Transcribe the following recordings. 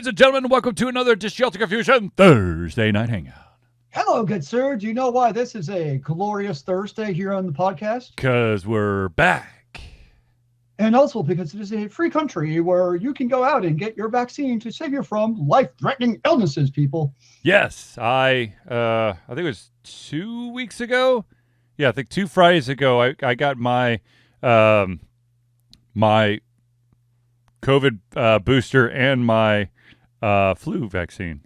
ladies and gentlemen. Welcome to another Dishealthy Confusion Thursday Night Hangout. Hello, good sir. Do you know why this is a glorious Thursday here on the podcast? Because we're back. And also because it is a free country where you can go out and get your vaccine to save you from life-threatening illnesses, people. Yes, I think it was 2 weeks ago. Yeah, I think 2 Fridays ago, I got my my COVID booster and my flu vaccine.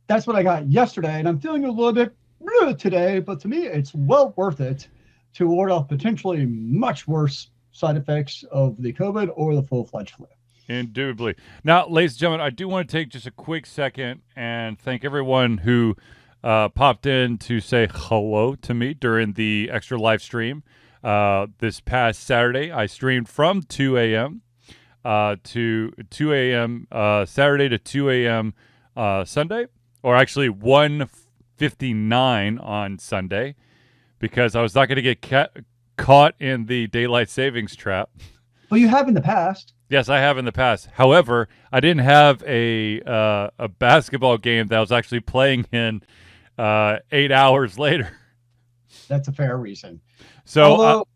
That's what I got yesterday, and I'm feeling a little bit bleh today, but to me, it's well worth it to ward off potentially much worse side effects of the COVID or the full-fledged flu. Indubitably. Now, ladies and gentlemen, I do want to take just a quick second and thank everyone who popped in to say hello to me during the extra live stream. This past Saturday, I streamed from 2 a.m. To 2 a.m. Saturday to 2 a.m. Sunday, or actually 1:59 on Sunday, because I was not going to get caught in the daylight savings trap. Well, you have in the past. Yes, I have in the past. However, I didn't have a basketball game that I was actually playing in 8 hours later. That's a fair reason. So, Although,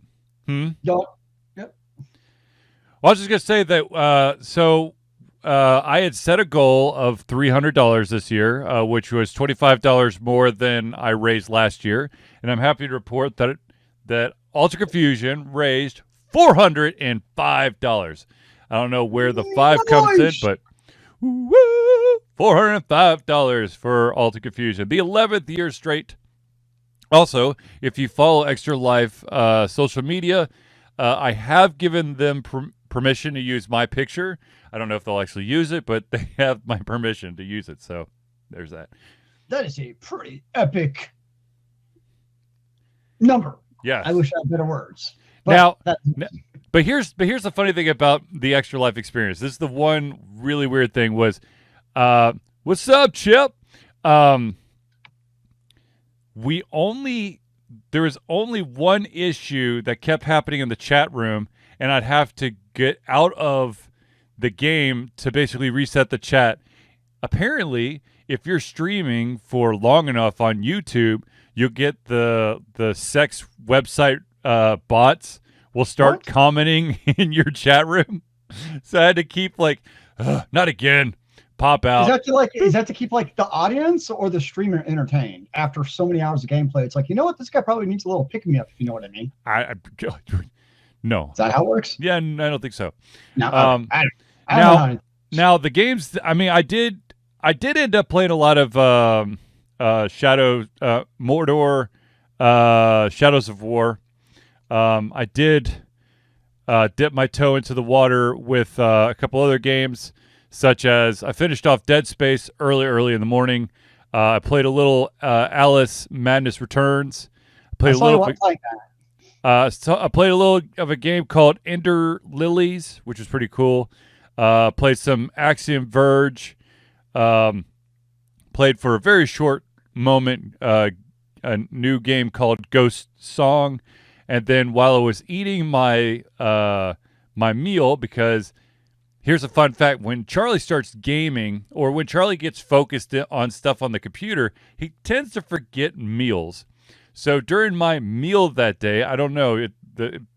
Well, I was just going to say that, I had set a goal of $300 this year, which was $25 more than I raised last year. And I'm happy to report that Ultra Confusion raised $405. I don't know where the 5 comes in, but woo, $405 for Ultra Confusion. The 11th year straight. Also, if you follow Extra Life social media, I have given them permission to use my picture. I don't know if they'll actually use it, but they have my permission to use it. So there's that. That is a pretty epic number. Yeah. I wish I had better words. But here's the funny thing about the Extra Life experience. This is the one really weird thing was, what's up, Chip? There was only one issue that kept happening in the chat room, and I'd have to get out of the game to basically reset the chat. Apparently, if you're streaming for long enough on YouTube, you'll get the sex website bots will start commenting in your chat room. So I had to keep not again. Pop out. Is that to keep the audience or the streamer entertained after so many hours of gameplay? It's like, you know what, this guy probably needs a little pick me up, if you know what I mean. No. Is that how it works? Yeah, I don't think so. No. I don't know. Now the games. I mean, I did end up playing a lot of Mordor, Shadows of War. I did dip my toe into the water with a couple other games, such as I finished off Dead Space early in the morning. I played a little Alice Madness Returns. I played a little of a game called Ender Lilies, which was pretty cool. Played some Axiom Verge. Played for a very short moment a new game called Ghost Song. And then while I was eating my my meal, because here's a fun fact, when Charlie starts gaming, or when Charlie gets focused on stuff on the computer, he tends to forget meals. So during my meal that day, I don't know,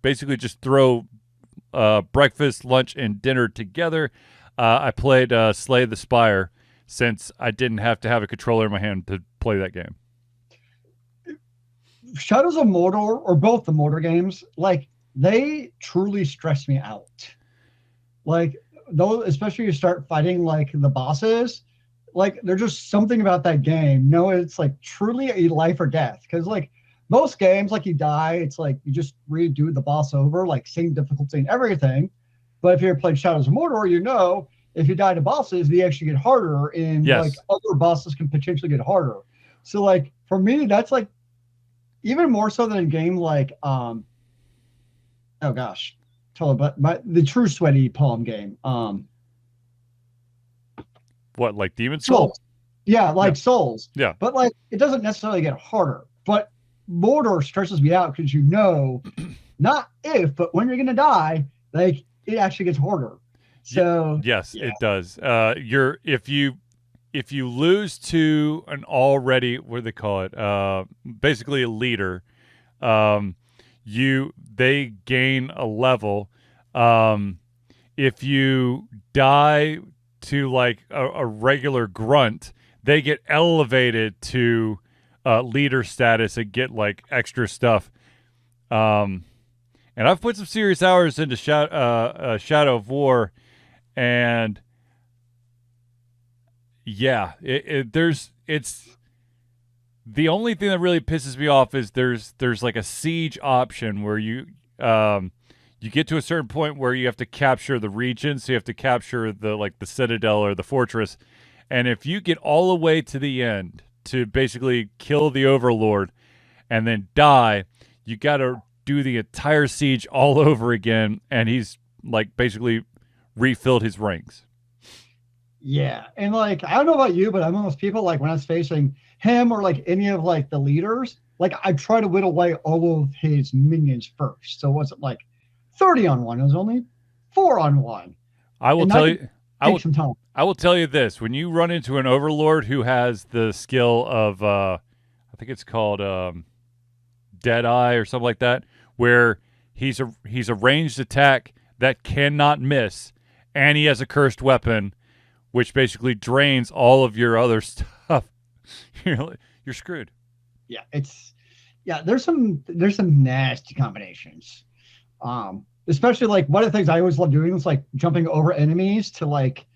basically just throw breakfast, lunch, and dinner together. I played Slay the Spire, since I didn't have to have a controller in my hand to play that game. Shadows of Mordor, or both the Mordor games, they truly stress me out. Those, especially you start fighting the bosses, there's just something about that game. No, it's truly a life or death. Because most games, you die, it's you just redo the boss over, same difficulty and everything. But if you ever played Shadows of Mordor, you know if you die to bosses, they actually get harder, and yes, other bosses can potentially get harder. So for me, that's even more so than a game oh gosh, but the True Sweaty Palm game. What, like Demon's Souls? Yeah, Souls. Yeah. But it doesn't necessarily get harder. But Mordor stresses me out because not if, but when you're gonna die, it actually gets harder. So yes, yeah. it does. If you lose to an already, what do they call it? Basically a leader. Um, they gain a level. If you die to like a regular grunt, they get elevated to leader status and get like extra stuff. And I've put some serious hours into Shadow of War, and yeah, it's the only thing that really pisses me off is there's like a siege option where you get to a certain point where you have to capture the region, so you have to capture the citadel or the fortress, and if you get all the way to the end to basically kill the overlord and then die, you got to do the entire siege all over again, and he's like basically refilled his ranks. Yeah. And like, I don't know about you, but I'm one of those people, like when I was facing him or like any of like the leaders, like I try to whittle away all of his minions first. So it wasn't like 30 on one, it was only 4 on one. I will And tell that you could I take will some time. I will tell you this: when you run into an overlord who has the skill of I think it's called Deadeye or something like that, where he's a ranged attack that cannot miss, and he has a cursed weapon, which basically drains all of your other stuff. You're screwed. Yeah, there's some nasty combinations. Especially like one of the things I always love doing is like jumping over enemies to like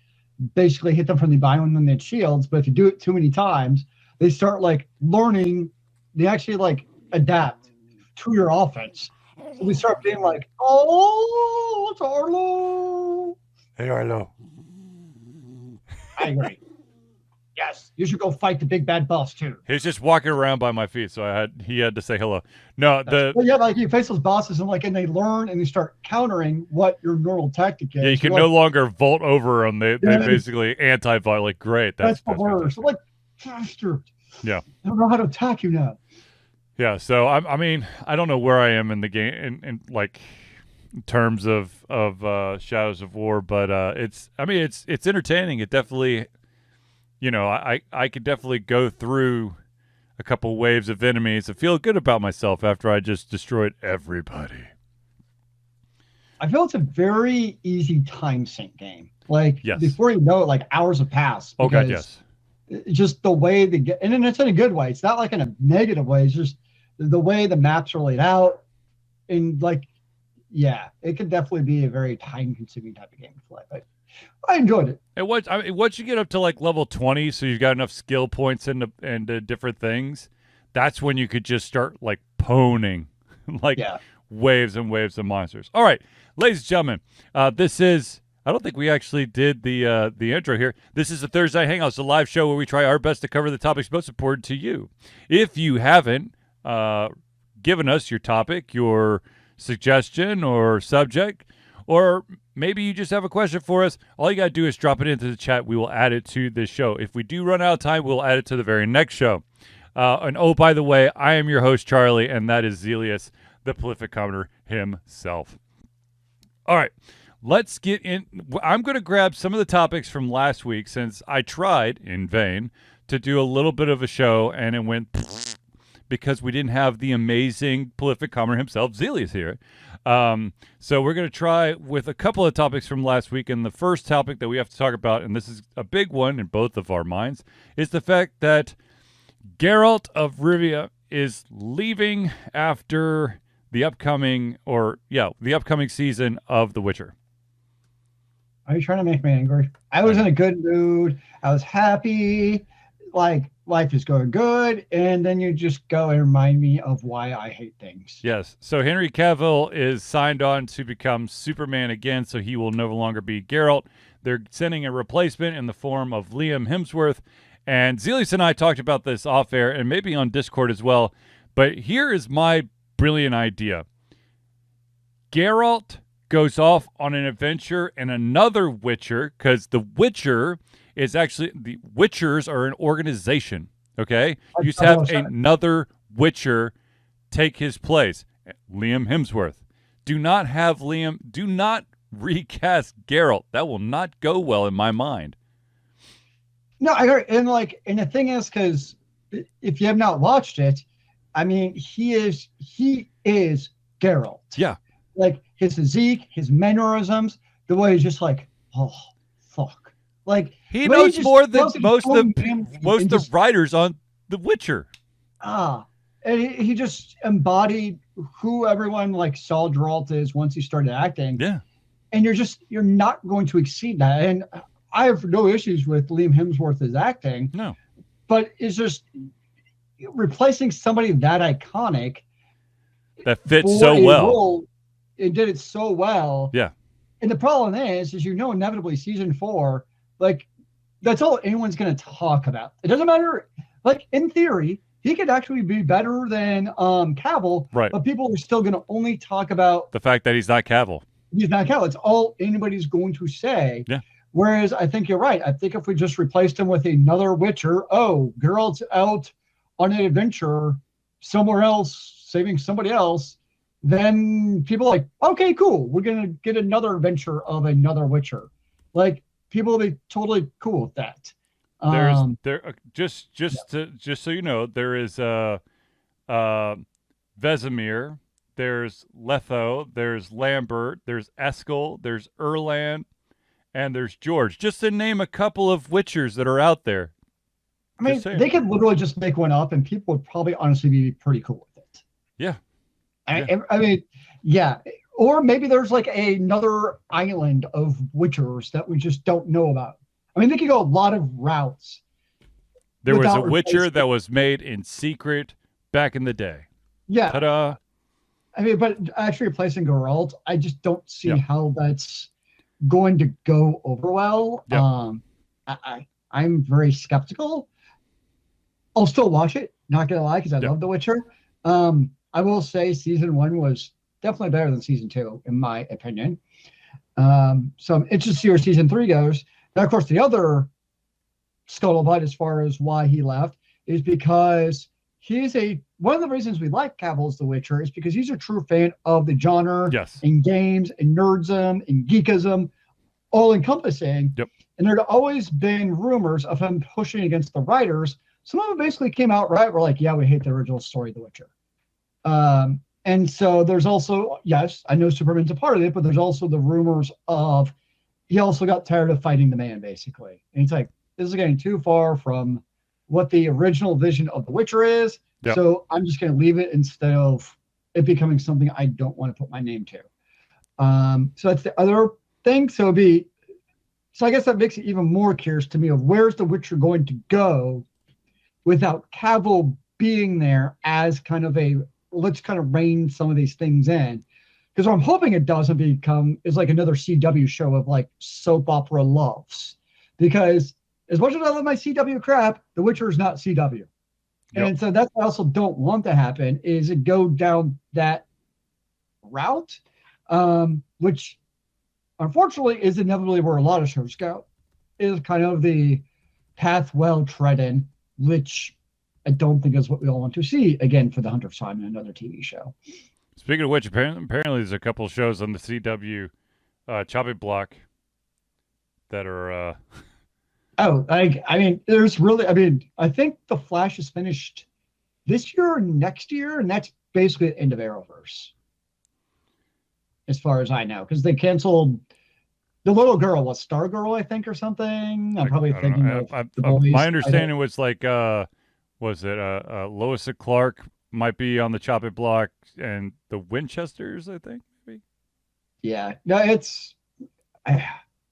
basically hit them from the behind when they shields. But if you do it too many times, they start like learning. They actually like adapt to your offense. So we start being like, "Oh, it's Arlo." Hey, Arlo. I agree. Yes, you should go fight the big bad boss too. He's just walking around by my feet, so he had to say hello. No, Well, yeah, like you face those bosses and they learn and they start countering what your normal tactic is. Yeah, you can no longer vault over them. They basically anti-vault. Like, great, that's the worst. Like, bastard. Yeah, I don't know how to attack you now. Yeah, so I mean, I don't know where I am in the game in like in terms of Shadows of War, but it's entertaining. It definitely, I could definitely go through a couple waves of enemies and feel good about myself after I just destroyed everybody. I feel it's a very easy time sink game. Like, yes. Before you know it, like hours have passed. Oh God, yes. Just the way they get, and it's in a good way. It's not like in a negative way. It's just the way the maps are laid out, and like, yeah, it could definitely be a very time-consuming type of game to play. But I enjoyed it. And once you get up to like level 20, so you've got enough skill points into different things, that's when you could just start like poning, like waves and waves of monsters. All right, ladies and gentlemen, this is. I don't think we actually did the intro here. This is the Thursday Hangouts, a live show where we try our best to cover the topics most important to you. If you haven't given us your topic, your suggestion or subject, or maybe you just have a question for us, all you got to do is drop it into the chat. We will add it to this show. If we do run out of time, we'll add it to the very next show. And oh, by the way, I am your host, Charlie, and that is Zealeus, the prolific commenter himself. All right. Let's get in. I'm going to grab some of the topics from last week since I tried in vain to do a little bit of a show and it went because we didn't have the amazing prolific commenter himself, Zealeus, here. So we're going to try with a couple of topics from last week. And the first topic that we have to talk about, and this is a big one in both of our minds, is the fact that Geralt of Rivia is leaving after the upcoming season of The Witcher. Are you trying to make me angry? I was in a good mood. I was happy. Like, life is going good. And then you just go and remind me of why I hate things. Yes. So Henry Cavill is signed on to become Superman again, so he will no longer be Geralt. They're sending a replacement in the form of Liam Hemsworth. And Zealeus and I talked about this off air and maybe on Discord as well. But here is my brilliant idea. Geralt goes off on an adventure in another Witcher, because the Witcher is actually, the Witchers are an organization, okay? You just have another Witcher take his place, Liam Hemsworth. Do not recast Geralt. That will not go well in my mind. No, I heard, and the thing is, because if you have not watched it, I mean, he is Geralt. Yeah. Like his physique, his mannerisms, the way he's just like, oh fuck. Like he knows more than most of the writers on The Witcher. And he just embodied who everyone like saw Geralt is once he started acting. Yeah. And you're not going to exceed that. And I have no issues with Liam Hemsworth's acting. No. But it's just replacing somebody that iconic that fits so well. Role, it did it so well. Yeah. And the problem is inevitably season 4, like that's all anyone's going to talk about. It doesn't matter. Like in theory, he could actually be better than Cavill, right? But people are still going to only talk about the fact that he's not Cavill. He's not Cavill. It's all anybody's going to say. Yeah. Whereas I think you're right. I think if we just replaced him with another Witcher, Geralt's out on an adventure somewhere else, saving somebody else, then people are like, okay, cool. We're going to get another adventure of another Witcher. Like people will be totally cool with that. Just so you know, there is Vesemir, there's Letho, there's Lambert, there's Eskel, there's Erland, and there's George. Just to name a couple of Witchers that are out there. I mean, they could literally just make one up, and people would probably honestly be pretty cool with it. Yeah. I mean, yeah. Or maybe there's like another island of Witchers that we just don't know about. I mean, they could go a lot of routes. There was a Witcher that was made in secret back in the day. Yeah. Ta-da. I mean, but actually replacing Geralt, I just don't see how that's going to go over well. Yep. I'm very skeptical. I'll still watch it, not gonna lie, because I love The Witcher. I will say season 1 was definitely better than season 2, in my opinion. So I'm interested to see where season 3 goes. Now, of course, the other scuttlebutt as far as why he left is because one of the reasons we like Cavill's The Witcher is because he's a true fan of the genre and games and nerdsm and geekism, all encompassing. Yep. And there had always been rumors of him pushing against the writers. Some of them basically came out right. We're like, yeah, we hate the original story of The Witcher. And so there's also, yes, I know Superman's a part of it, but there's also the rumors of he also got tired of fighting the man, basically. And he's like, this is getting too far from what the original vision of The Witcher is. Yep. So I'm just going to leave it instead of it becoming something I don't want to put my name to. So that's the other thing. So I guess that makes it even more curious to me of where's The Witcher going to go without Cavill being there as kind of let's kind of rein some of these things in. Because what I'm hoping it doesn't become is like another CW show of like soap opera loves. Because as much as I love my CW crap, The Witcher is not CW. Yep. And so that's what I also don't want to happen is it go down that route, which unfortunately is inevitably where a lot of shows go, is kind of the path well trodden, which I don't think is what we all want to see again for the Hunter of Simon, another TV show. Speaking of which, apparently there's a couple shows on the CW chopping block that are. I think The Flash is finished this year or next year, and that's basically the end of Arrowverse, as far as I know, because they canceled the little girl, was Stargirl, I think, or something. I'm probably thinking of the boys. My understanding was like, was it Lois and Clark might be on the chopping block, and the Winchesters, I think, maybe. Yeah, no, it's kind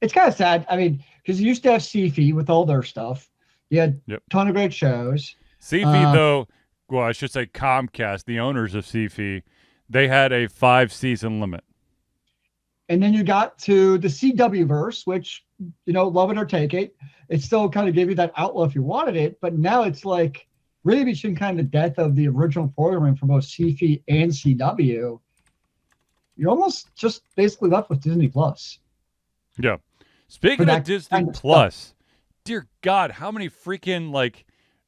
of sad. I mean, because you used to have Sci-Fi with all their stuff. You had a ton of great shows. Sci-Fi, though, well, I should say Comcast, the owners of Sci-Fi, they had a 5-season limit. And then you got to the CW verse, which, love it or take it. It still kind of gave you that outlet if you wanted it. But now it's like really between kind of the death of the original programming for both Sci-Fi and CW, you're almost just basically left with Disney Plus. Yeah. Speaking of Disney Plus, dear God, how many freaking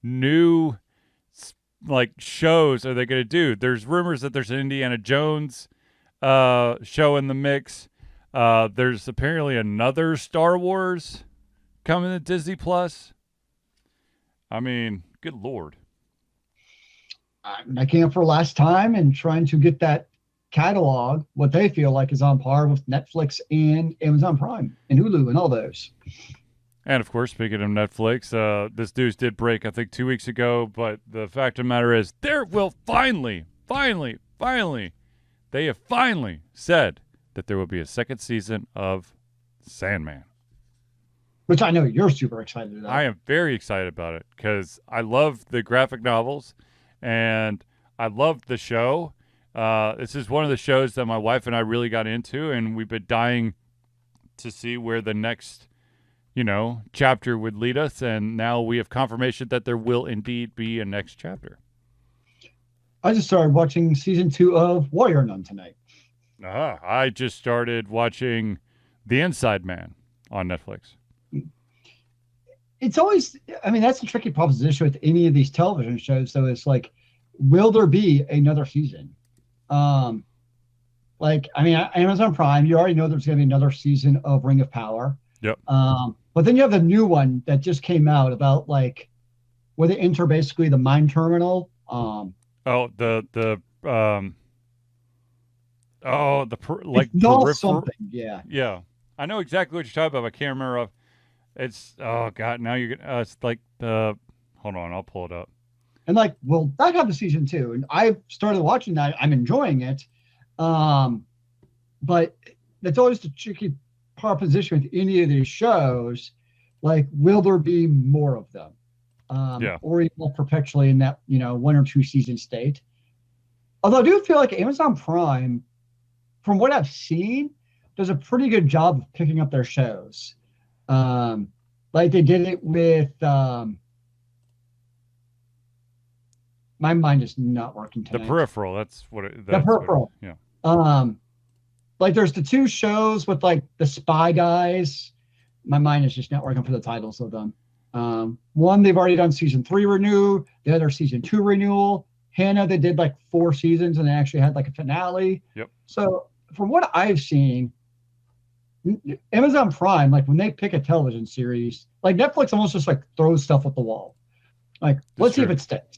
new shows are they going to do? There's rumors that there's an Indiana Jones show in the mix. There's apparently another Star Wars coming to Disney Plus. I mean, good Lord. I'm making up for last time and trying to get that catalog, what they feel like is on par with Netflix and Amazon Prime and Hulu and all those. And of course, speaking of Netflix, this news did break, I think, 2 weeks ago. But the fact of the matter is, there will finally, they have finally said that there will be a second season of Sandman. Which I know you're super excited about. I am very excited about it because I love the graphic novels and I loved the show. This is one of the shows that my wife and I really got into, and we've been dying to see where the next, chapter would lead us. And now we have confirmation that there will indeed be a next chapter. I just started watching season 2 of Warrior Nun tonight. I just started watching The Inside Man on Netflix. It's always, that's a tricky proposition with any of these television shows. So it's like, will there be another season? Amazon Prime, you already know there's going to be another season of Ring of Power. Yep. But then you have the new one that just came out about where they enter basically the mine terminal. Peripheral. Something. Yeah. Yeah. I know exactly what you're talking about. I can't remember. It's, oh God, now you're going to, it's like hold on, I'll pull it up. And will that have a season 2? And I've started watching that. I'm enjoying it. But that's always the tricky proposition with any of these shows. Will there be more of them? Or even perpetually in that, 1 or 2 season state. Although I do feel like Amazon Prime, from what I've seen, does a pretty good job of picking up their shows. They did it with my mind is not working tonight. The Peripheral, that's what it. The Peripheral. There's the 2 shows with the spy guys. My mind is just not working for the titles of them. One, they've already done season 3 renew. The other season 2 renewal. Hannah, they did 4 seasons and they actually had a finale. Yep. So from what I've seen, Amazon Prime, when they pick a television series, Netflix almost just throws stuff at the wall. Let's see if it sticks.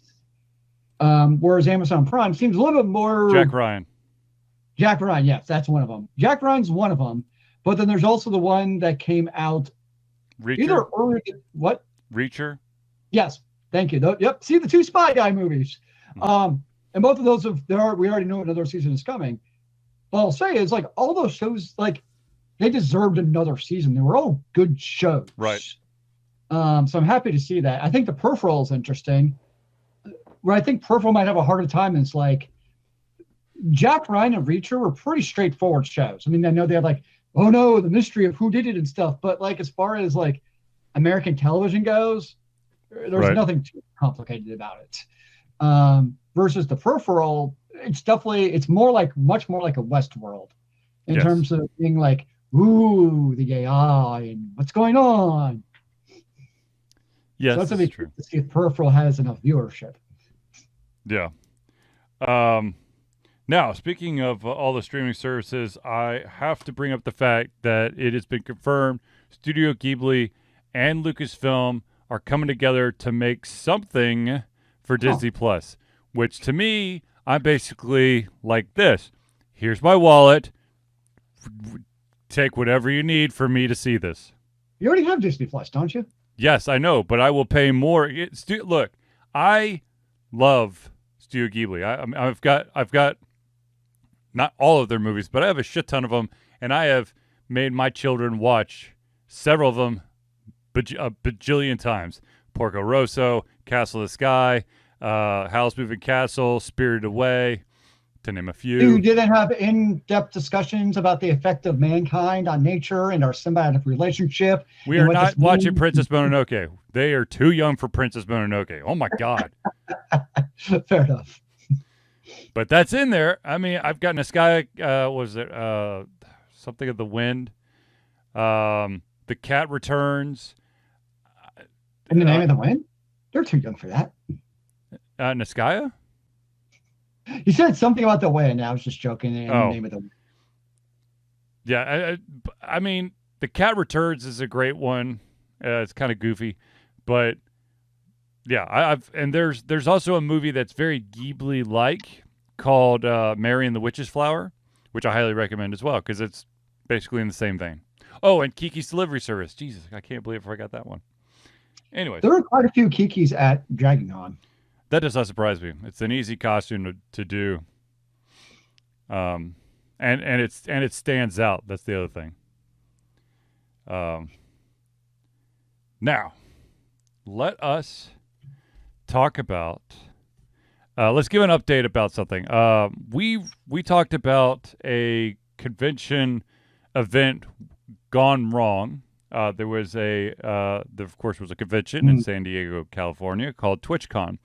Whereas Amazon Prime seems a little bit more. Jack Ryan, yes, that's one of them. Jack Ryan's one of them, but then there's also the one that came out Reacher. Either earlier. What? Reacher. Yes, thank you. Yep. See the 2 spy guy movies, and both of those we already know another season is coming. What I'll say is all those shows they deserved another season. They were all good shows. Right. So I'm happy to see that. I think the Peripheral is interesting. Where I think Peripheral might have a harder time is Jack Ryan and Reacher were pretty straightforward shows. I know they had oh no, the mystery of who did it and stuff. But as far as American television goes, there's nothing too complicated about it. Versus the Peripheral, it's much more like a Westworld in terms of being ooh, the AI and what's going on. Yes, so that's going to be true to see if Peripheral has enough viewership. Yeah. Now, speaking of all the streaming services, I have to bring up the fact that it has been confirmed Studio Ghibli and Lucasfilm are coming together to make something for Disney Plus, which to me, I'm basically like this. Here's my wallet. Take whatever you need for me to see this. You already have Disney Plus, don't you? Yes, I know, but I will pay more. Look, I love Studio Ghibli. I've got not all of their movies, but I have a shit ton of them, and I have made my children watch several of them a bajillion times. Porco Rosso, Castle in the Sky, Howl's Moving Castle, Spirited Away, to name a few. You didn't have in-depth discussions about the effect of mankind on nature and our symbiotic relationship. We are not watching Princess Mononoke. They are too young for Princess Mononoke. Oh my God. Fair enough. But that's in there. I've got Niskaya, something of the Wind. The Cat Returns. In the Name of the Wind? They're too young for that. Niskaya? You said something about the wind. I was just joking. In the Name of the Wind. Yeah, I mean, The Cat Returns is a great one. It's kind of goofy, but yeah, and there's also a movie that's very Ghibli like called Mary and the Witch's Flower, which I highly recommend as well because it's basically in the same vein. Oh, and Kiki's Delivery Service. Jesus, I can't believe I forgot that one. Anyways, There are quite a few Kikis at DragonCon. that does not surprise me. It's an easy costume to do. And it stands out. That's the other thing. Now, let us talk about. Let's give an update about something. We talked about a convention event gone wrong. There was there of course was a convention in San Diego, California called TwitchCon.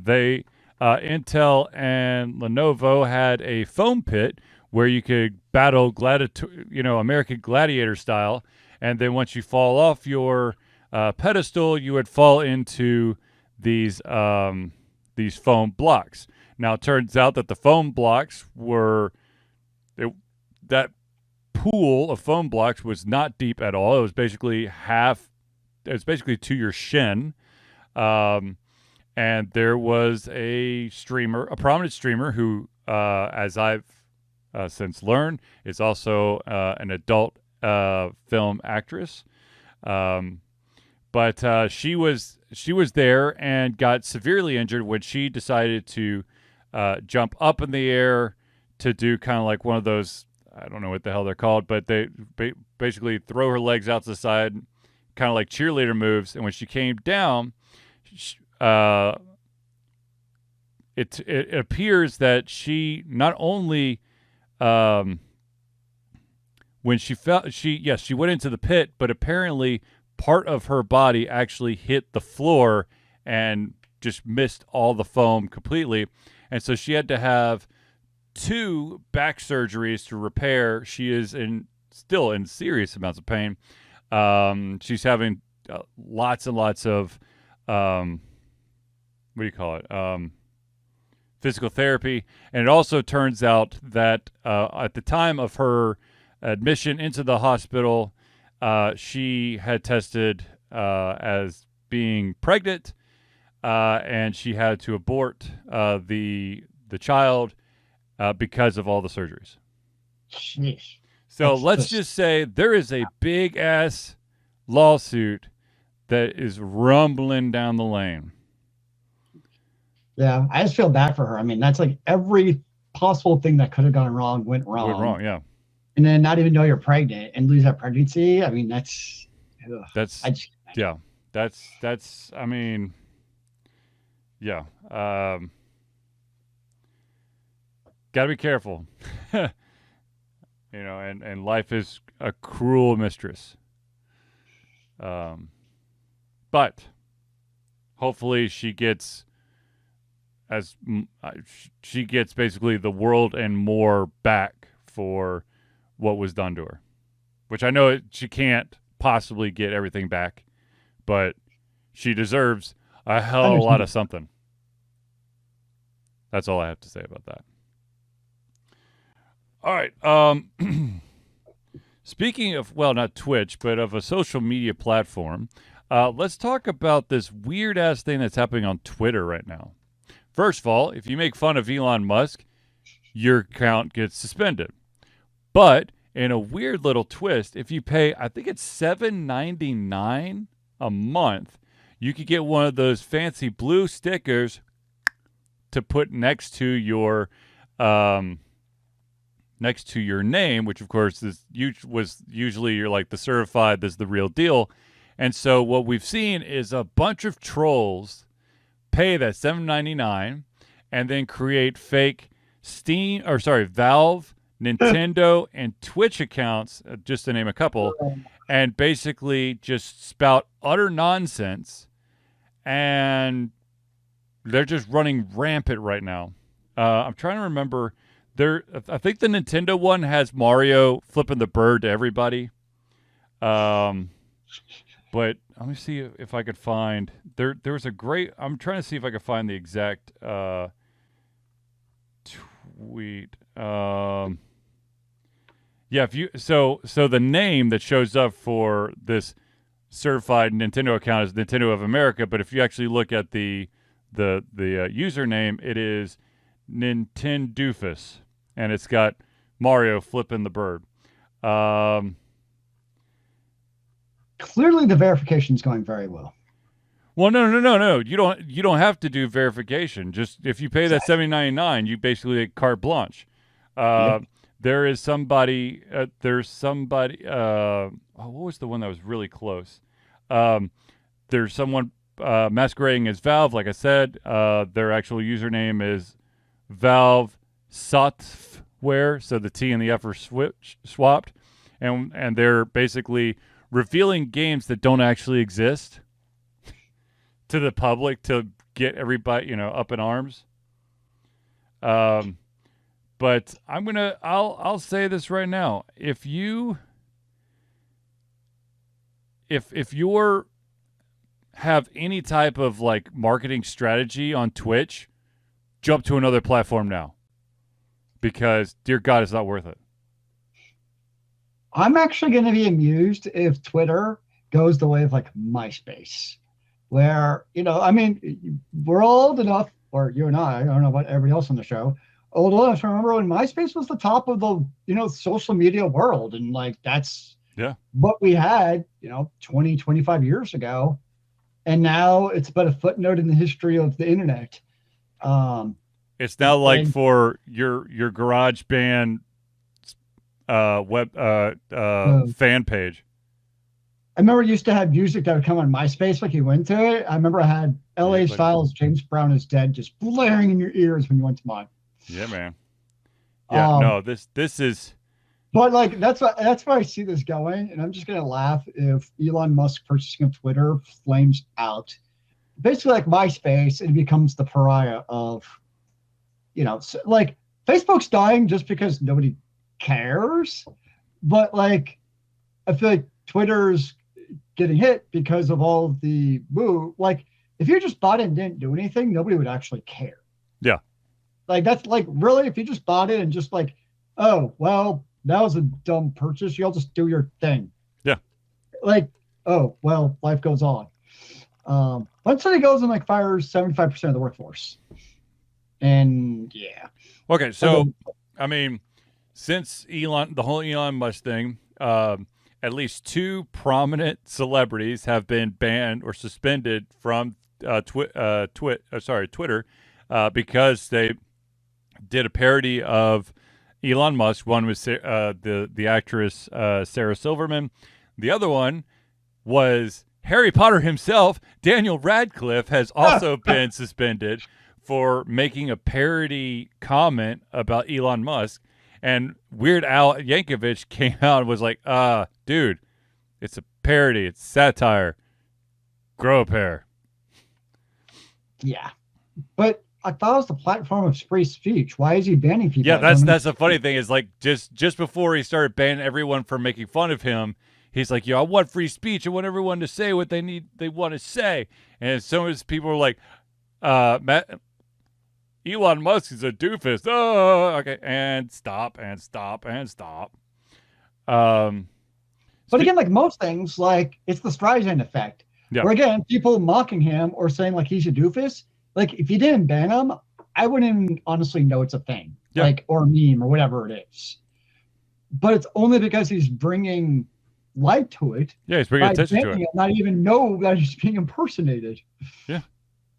They Intel and Lenovo had a foam pit where you could battle American Gladiator style, and then once you fall off your pedestal, you would fall into these foam blocks. Now, it turns out that the foam blocks that pool of foam blocks was not deep at all. It was basically to your shin. And there was a prominent streamer who, as I've since learned, is also an adult film actress. But she was there and got severely injured when she decided to jump up in the air to do kind of like one of those, I don't know what the hell they're called, but they basically throw her legs out to the side, kind of like cheerleader moves. And when she came down, it appears that she not only when she fell, she went into the pit, but apparently part of her body actually hit the floor and just missed all the foam completely. And so she had to have 2 back surgeries to repair. She is still in serious amounts of pain. She's having lots and lots of physical therapy. And it also turns out that at the time of her admission into the hospital, she had tested as being pregnant, and she had to abort the child because of all the surgeries. Sheesh. So let's just say there is a big ass lawsuit that is rumbling down the lane. Yeah, I just feel bad for her. I mean, that's like every possible thing that could have gone wrong went wrong. Went wrong, yeah. And then not even know you're pregnant and lose that pregnancy. I mean, that's yeah. That's I mean, yeah. Gotta be careful. And life is a cruel mistress. But hopefully she gets basically the world and more back for what was done to her, which I know she can't possibly get everything back, but she deserves a hell of a lot of something. That's all I have to say about that. All right. Speaking of, well, not Twitch, but of a social media platform, let's talk about this weird-ass thing that's happening on Twitter right now. First of all, if you make fun of Elon Musk, your account gets suspended. But in a weird little twist, if you pay, I think it's $7.99 a month, you could get one of those fancy blue stickers to put next to your name, which of course was usually you're like the certified, this is the real deal. And so what we've seen is a bunch of trolls pay that $7.99 and then create fake Valve, Nintendo, and Twitch accounts, just to name a couple, and basically just spout utter nonsense. And they're just running rampant right now. I'm trying to remember. I think the Nintendo one has Mario flipping the bird to everybody. But let me see if I could find there was a great. I'm trying to see if I could find the exact tweet. Yeah, if you the name that shows up for this certified Nintendo account is Nintendo of America, but if you actually look at the username, it is Nintendoofus, and it's got Mario flipping the bird. Clearly, the verification is going very well. Well, no. You don't have to do verification. Just if you pay that $7.99, you basically get carte blanche. Yep. There's somebody. What was the one that was really close? There's someone masquerading as Valve. Like I said, their actual username is Valve Software. So the T and the F are swapped, and they're basically revealing games that don't actually exist to the public to get everybody, up in arms. But I'll say this right now. If you're have any type of like marketing strategy on Twitch, jump to another platform now. Because dear God, it's not worth it. I'm actually going to be amused if Twitter goes the way of like MySpace, where, we're old enough, or you and I don't know about everybody else on the show, old enough to remember when MySpace was the top of the, social media world. And like, that's what we had, 20, 25 years ago. And now it's but a footnote in the history of the internet. It's now like for your garage band web fan page. I remember you used to have music that would come on MySpace like you went to it. I remember I had LA Styles, James Brown is Dead just blaring in your ears when you went to mine. Yeah, man. Yeah, no, this is. But like that's where I see this going, and I'm just gonna laugh if Elon Musk purchasing of Twitter flames out. Basically, like MySpace, it becomes the pariah of, like Facebook's dying just because nobody cares, but like I feel like Twitter's getting hit because of all of the move. Like if you just bought it and didn't do anything, nobody would actually care. Yeah. Like that's like really if you just bought it and just like, oh well, that was a dumb purchase. You'll just do your thing. Yeah. Like, oh well, life goes on. Once somebody goes and like fires 75% of the workforce. And yeah. Okay, so I mean, since the whole Elon Musk thing, at least 2 prominent celebrities have been banned or suspended from Twitter because they did a parody of Elon Musk. One was the actress Sarah Silverman. The other one was Harry Potter himself. Daniel Radcliffe has also been suspended for making a parody comment about Elon Musk. And Weird Al Yankovic came out and was like, dude, it's a parody. It's satire. Grow a pair. Yeah. But I thought it was the platform of free speech. Why is he banning people? Yeah, that's the funny thing is like just before he started banning everyone for making fun of him, he's like, I want free speech. I want everyone to say what they want to say. And some of his people were like, Elon Musk is a doofus. Oh, okay. And stop. But again, like most things, like it's the Streisand effect. Yeah. Where again, people mocking him or saying like he's a doofus. Like if you didn't ban him, I wouldn't even honestly know it's a thing. Yeah. Like or a meme or whatever it is. But it's only because he's bringing light to it. Yeah, he's bringing attention to it. Not even know that he's being impersonated. Yeah.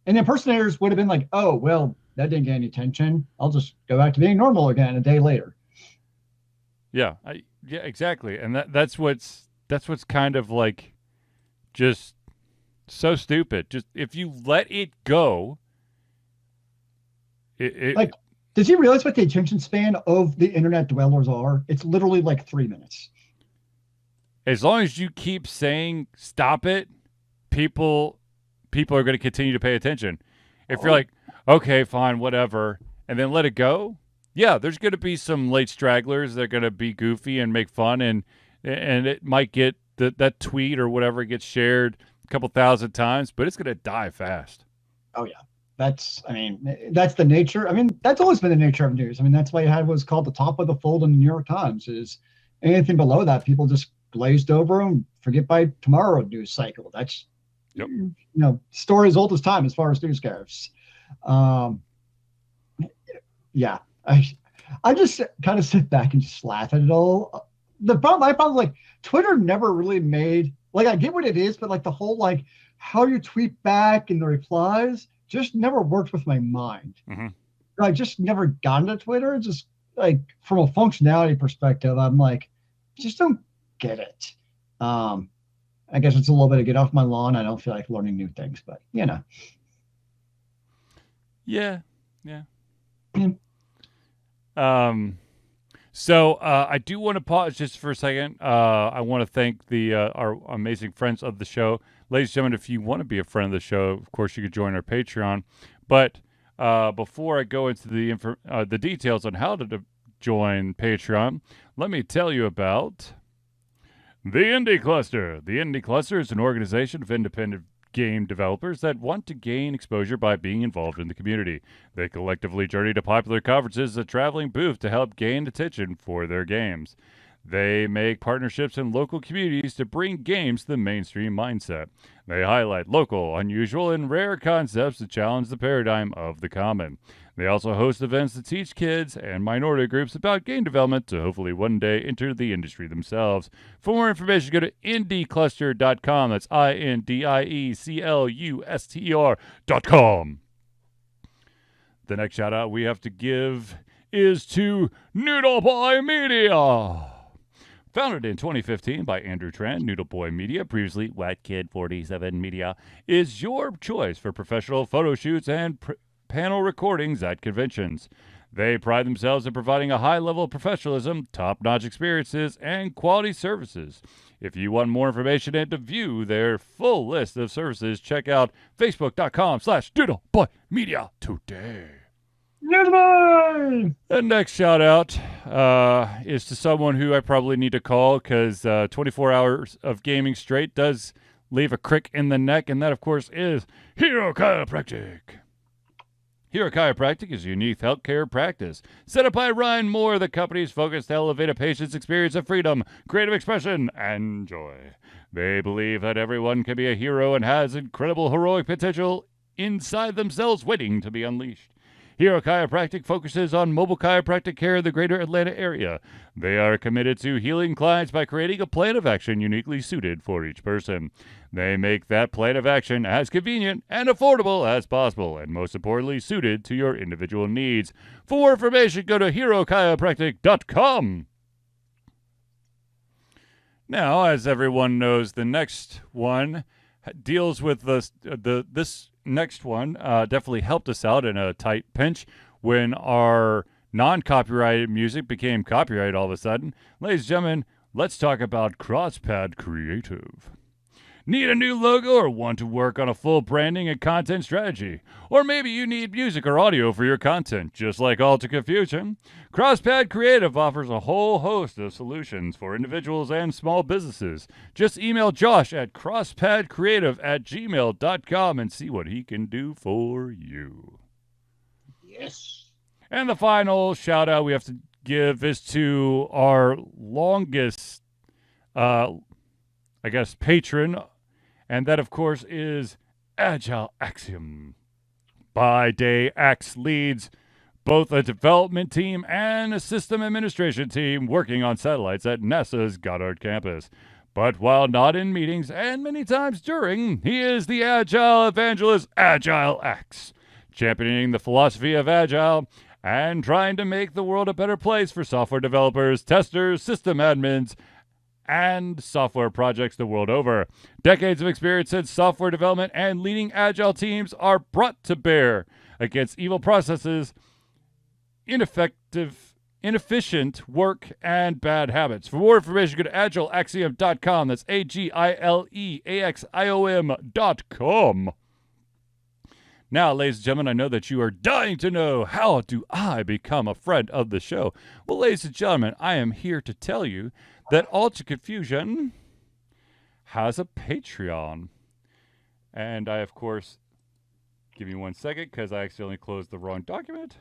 And the impersonators would have been like, oh, well, that didn't get any attention. I'll just go back to being normal again a day later. Yeah, yeah, exactly. And that's what's kind of like just so stupid. Just if you let it go, like, does he realize what the attention span of the internet dwellers are? It's literally like 3 minutes. As long as you keep saying stop it, people are going to continue to pay attention. If you're like, okay, fine, whatever, and then let it go, yeah, there's going to be some late stragglers that are going to be goofy and make fun, and it might get that tweet or whatever gets shared a couple thousand times, but it's going to die fast. Oh yeah, that's the nature. I mean, that's always been the nature of news. I mean, that's why it was called the top of the fold in the New York Times. Is Anything below that, people just glazed over and forget by tomorrow news cycle. That's Yep. Story as old as time as far as news goes. Um, yeah, I just kind of sit back and just laugh at it all. My problem, like Twitter never really made like I get what it is, but like the whole like how you tweet back and the replies just never worked with my mind. Mm-hmm. I just never got into Twitter. Just like from a functionality perspective, I'm like, just don't get it. I guess it's a little bit of get off my lawn. I don't feel like learning new things, but Yeah. So I do want to pause just for a second. I want to thank our amazing friends of the show. Ladies and gentlemen, if you want to be a friend of the show, of course, you could join our Patreon. But before I go into the details on how to join Patreon, let me tell you about the Indie Cluster. The Indie Cluster is an organization of independent game developers that want to gain exposure by being involved in the community. They collectively journey to popular conferences as a traveling booth to help gain attention for their games. They make partnerships in local communities to bring games to the mainstream mindset. They highlight local, unusual, and rare concepts to challenge the paradigm of the common. They also host events to teach kids and minority groups about game development to hopefully one day enter the industry themselves. For more information, go to indiecluster.com. That's INDIECLUSTER.com. The next shout out we have to give is to Noodle Boy Media. Founded in 2015 by Andrew Tran, Noodle Boy Media, previously Wet Kid 47 Media, is your choice for professional photo shoots and panel recordings at conventions. They pride themselves in providing a high level of professionalism, top-notch experiences, and quality services. If you want more information and to view their full list of services, check out facebook.com/doodleboymedia today. Noodleboy! The next shout out is to someone who I probably need to call because 24 hours of gaming straight does leave a crick in the neck, and that, of course, is Hero Chiropractic. Hero Chiropractic is a unique healthcare practice set up by Ryan Moore. The company's focus to elevate a patient's experience of freedom, creative expression, and joy. They believe that everyone can be a hero and has incredible heroic potential inside themselves waiting to be unleashed. Hero Chiropractic focuses on mobile chiropractic care in the greater Atlanta area. They are committed to healing clients by creating a plan of action uniquely suited for each person. They make that plan of action as convenient and affordable as possible, and most importantly, suited to your individual needs. For more information, go to herochiropractic.com. Now, as everyone knows, the next one deals with this next one definitely helped us out in a tight pinch when our non-copyrighted music became copyrighted all of a sudden. Ladies and gentlemen, let's talk about CrossPad Creative. Need a new logo or want to work on a full branding and content strategy? Or maybe you need music or audio for your content, just like Altica Fusion? CrossPad Creative offers a whole host of solutions for individuals and small businesses. Just email Josh at crosspadcreative@gmail.com and see what he can do for you. Yes. And the final shout out we have to give is to our longest, patron. And that, of course, is Agile Axiom. By day, Axe leads both a development team and a system administration team working on satellites at NASA's Goddard campus. But while not in meetings and many times during, he is the Agile evangelist Agile Axe, championing the philosophy of Agile and trying to make the world a better place for software developers, testers, system admins, and software projects the world over. Decades of experience in software development and leading agile teams are brought to bear against evil processes, inefficient work, and bad habits. For more information, go to agileaxiom.com. That's AGILEAXIOM.com. Now, ladies and gentlemen, I know that you are dying to know, how do I become a friend of the show? Well, ladies and gentlemen, I am here to tell you that Altica Fusion has a Patreon. And I, of course, give me 1 second because I accidentally closed the wrong document.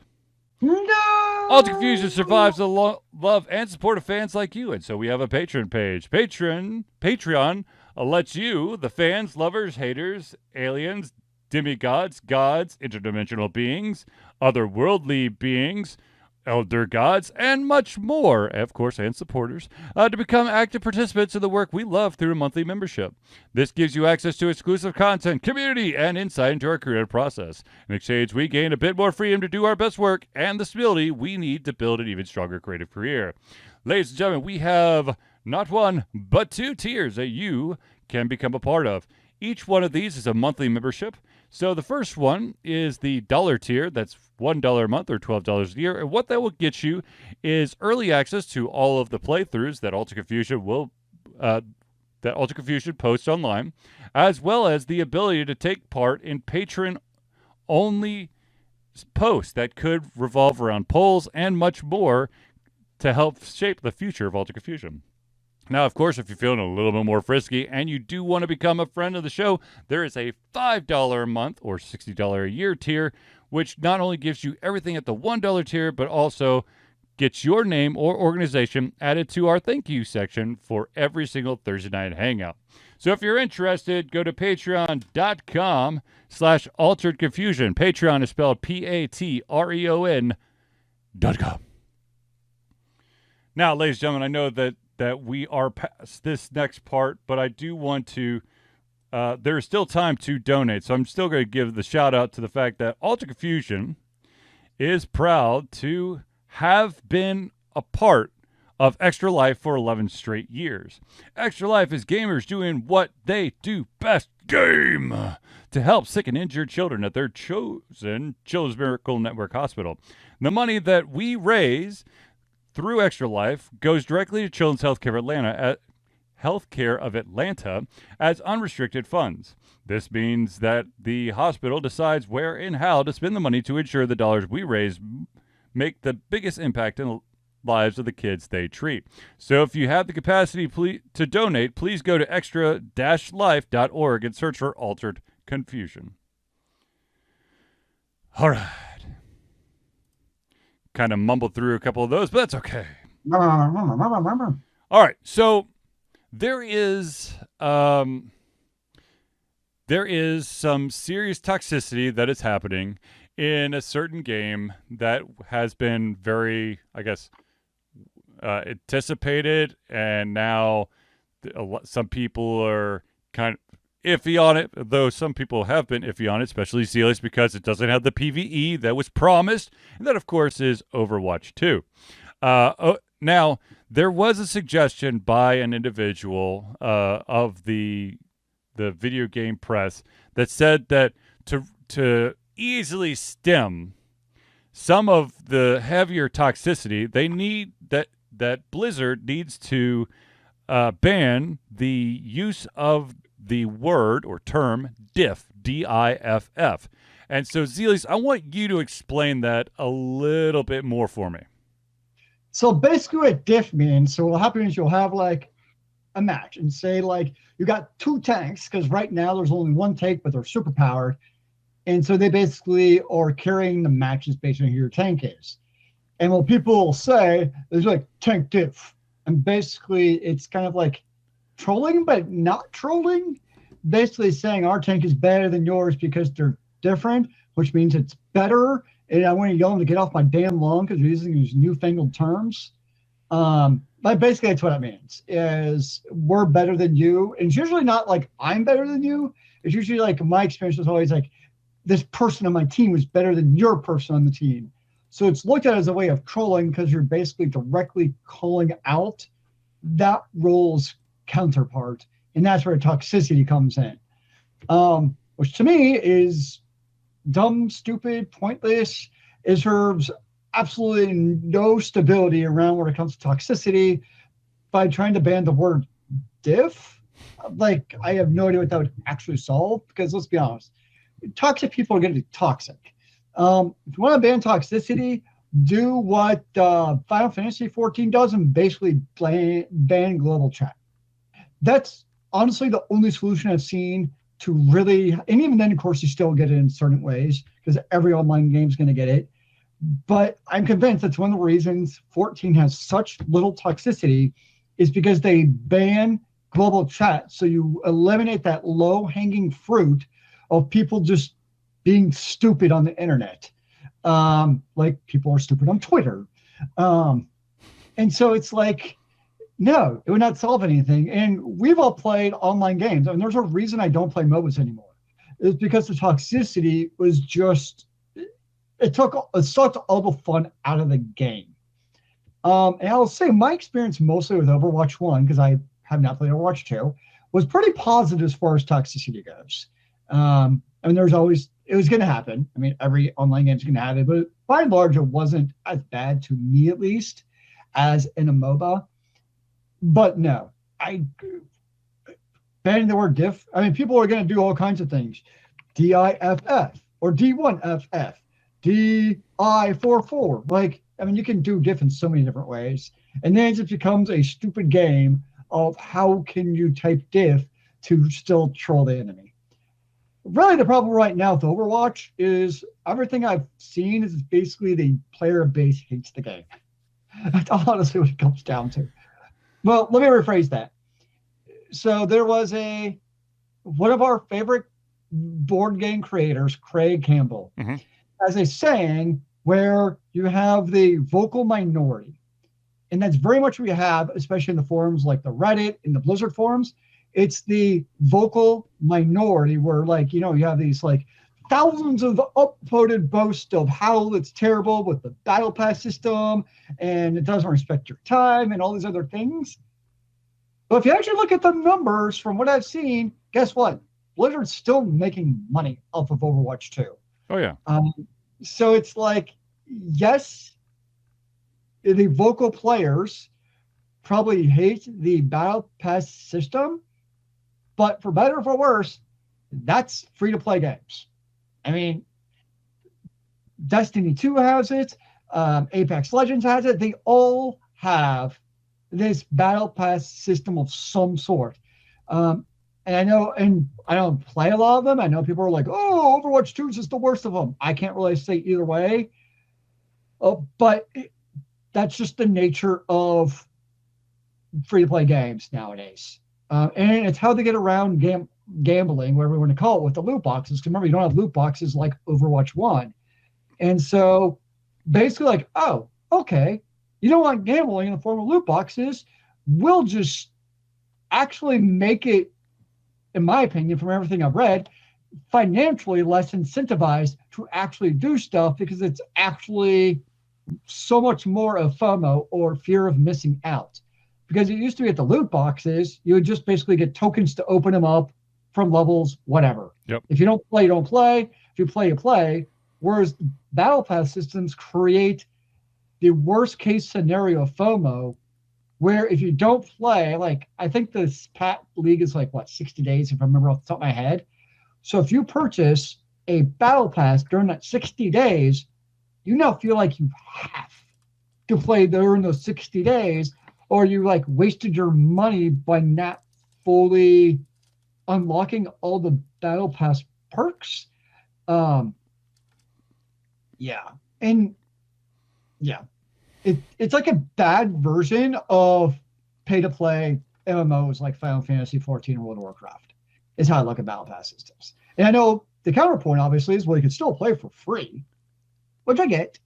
No. Ultra Confusion survives the love and support of fans like you, and so we have a Patreon page. Patreon lets you, the fans, lovers, haters, aliens, demigods, gods, interdimensional beings, otherworldly beings, elder gods, and much more, of course, and supporters, to become active participants in the work we love through a monthly membership. This gives you access to exclusive content, community, and insight into our creative process. In exchange, we gain a bit more freedom to do our best work and the stability we need to build an even stronger creative career. Ladies and gentlemen, we have not one, but 2 tiers that you can become a part of. Each one of these is a monthly membership. So the first one is the dollar tier. That's $1 a month or $12 a year. And what that will get you is early access to all of the playthroughs that Ultra Confusion posts online, as well as the ability to take part in patron-only posts that could revolve around polls and much more to help shape the future of Ultra Confusion. Now, of course, if you're feeling a little bit more frisky and you do want to become a friend of the show, there is a $5 a month or $60 a year tier, which not only gives you everything at the $1 tier, but also gets your name or organization added to our thank you section for every single Thursday night hangout. So if you're interested, go to patreon.com/altered confusion. Patreon is spelled Patreon.com. Now, ladies and gentlemen, I know that we are past this next part, but I do want to, there is still time to donate. So I'm still going to give the shout out to the fact that Ultra Confusion is proud to have been a part of Extra Life for 11 straight years. Extra Life is gamers doing what they do best, game, to help sick and injured children at their chosen Children's Miracle Network Hospital. The money that we raise through Extra Life goes directly to Children's Healthcare of Atlanta as unrestricted funds. This means that the hospital decides where and how to spend the money to ensure the dollars we raise make the biggest impact in the lives of the kids they treat. So if you have the capacity to donate, please go to extra-life.org and search for Altered Confusion. All right. Kind of mumbled through a couple of those, but that's okay. All right, so there is some serious toxicity that is happening in a certain game that has been very, I guess, anticipated, and now some people are kind of iffy on it, though some people have been iffy on it, especially Zealeus, because it doesn't have the PvE that was promised, and that, of course, is Overwatch 2. Now, there was a suggestion by an individual of the video game press that said that to easily stem some of the heavier toxicity, they need that Blizzard needs to ban the use of the word or term Diff, D-I-F-F. And so, Zealeus, I want you to explain that a little bit more for me. So basically what Diff means, so what happens is you'll have like a match and say like you got 2 tanks, because right now there's only 1 tank, but they're super powered. And so they basically are carrying the matches based on who your tank is. And what people will say is like tank Diff. And basically it's kind of like trolling, but not trolling. Basically saying our tank is better than yours because they're different, which means it's better. And I want to yell them to get off my damn lawn because we're using these newfangled terms. But basically that's what it means, is we're better than you. And it's usually not like I'm better than you. It's usually like my experience was always like this person on my team was better than your person on the team. So it's looked at as a way of trolling because you're basically directly calling out that role's counterpart. And that's where toxicity comes in, which to me is dumb, stupid, pointless. It serves absolutely no stability around when it comes to toxicity by trying to ban the word diff. Like, I have no idea what that would actually solve, because let's be honest, toxic people are going to be toxic. If you want to ban toxicity, do what Final Fantasy XIV does and basically ban global chat. That's honestly the only solution I've seen to really, and even then, of course, you still get it in certain ways because every online game is going to get it. But I'm convinced that's one of the reasons 14 has such little toxicity is because they ban global chat. So you eliminate that low hanging fruit of people just being stupid on the internet. Like people are stupid on Twitter. And so it's like, no, it would not solve anything. And we've all played online games. I mean, there's a reason I don't play MOBAs anymore. It's because the toxicity was just, it sucked all the fun out of the game. And I'll say my experience mostly with Overwatch 1, because I have not played Overwatch 2, was pretty positive as far as toxicity goes. I mean, there's always, it was going to happen. I mean, every online game is going to have it, but by and large, it wasn't as bad to me, at least, as in a MOBA. But no, banning the word diff. I mean, people are going to do all kinds of things. DIFF or D1FF, DI44. Like, I mean, you can do diff in so many different ways. And then it just becomes a stupid game of how can you type diff to still troll the enemy. Really, the problem right now with Overwatch is everything I've seen is basically the player base hates the game. That's honestly what it comes down to. Well, let me rephrase that. So there was one of our favorite board game creators, Craig Campbell, has a saying where you have the vocal minority. And that's very much what we have, especially in the forums like the Reddit and the Blizzard forums. It's the vocal minority where, like, you know, you have these like thousands of upvoted boasts of how it's terrible with the battle pass system and it doesn't respect your time and all these other things. But if you actually look at the numbers from what I've seen, guess what? Blizzard's still making money off of Overwatch 2. Oh, yeah. So it's like, yes, the vocal players probably hate the battle pass system, but for better or for worse, that's free-to-play games. I mean, Destiny 2 has it, Apex Legends has it. They all have this battle pass system of some sort. And I don't play a lot of them. I know people are like, oh, Overwatch 2 is just the worst of them. I can't really say either way. But that's just the nature of free-to-play games nowadays. And it's how they get around gambling, whatever you want to call it, with the loot boxes. Because remember, you don't have loot boxes like Overwatch 1. And so basically like, oh, okay, you don't want gambling in the form of loot boxes. We'll just actually make it, in my opinion, from everything I've read, financially less incentivized to actually do stuff because it's actually so much more of FOMO or fear of missing out. Because it used to be at the loot boxes, you would just basically get tokens to open them up from levels, whatever. Yep. If you don't play, you don't play. If you play, you play. Whereas battle pass systems create the worst case scenario of FOMO, where if you don't play, like I think this Pat League is like, what, 60 days, if I remember off the top of my head. So if you purchase a battle pass during that 60 days, you now feel like you have to play during those 60 days, or you like wasted your money by not fully unlocking all the battle pass perks. It's like a bad version of pay to play MMOs like Final Fantasy 14 or World of Warcraft is how I look at battle pass systems. And I know the counterpoint obviously is, well, you can still play for free, which I get.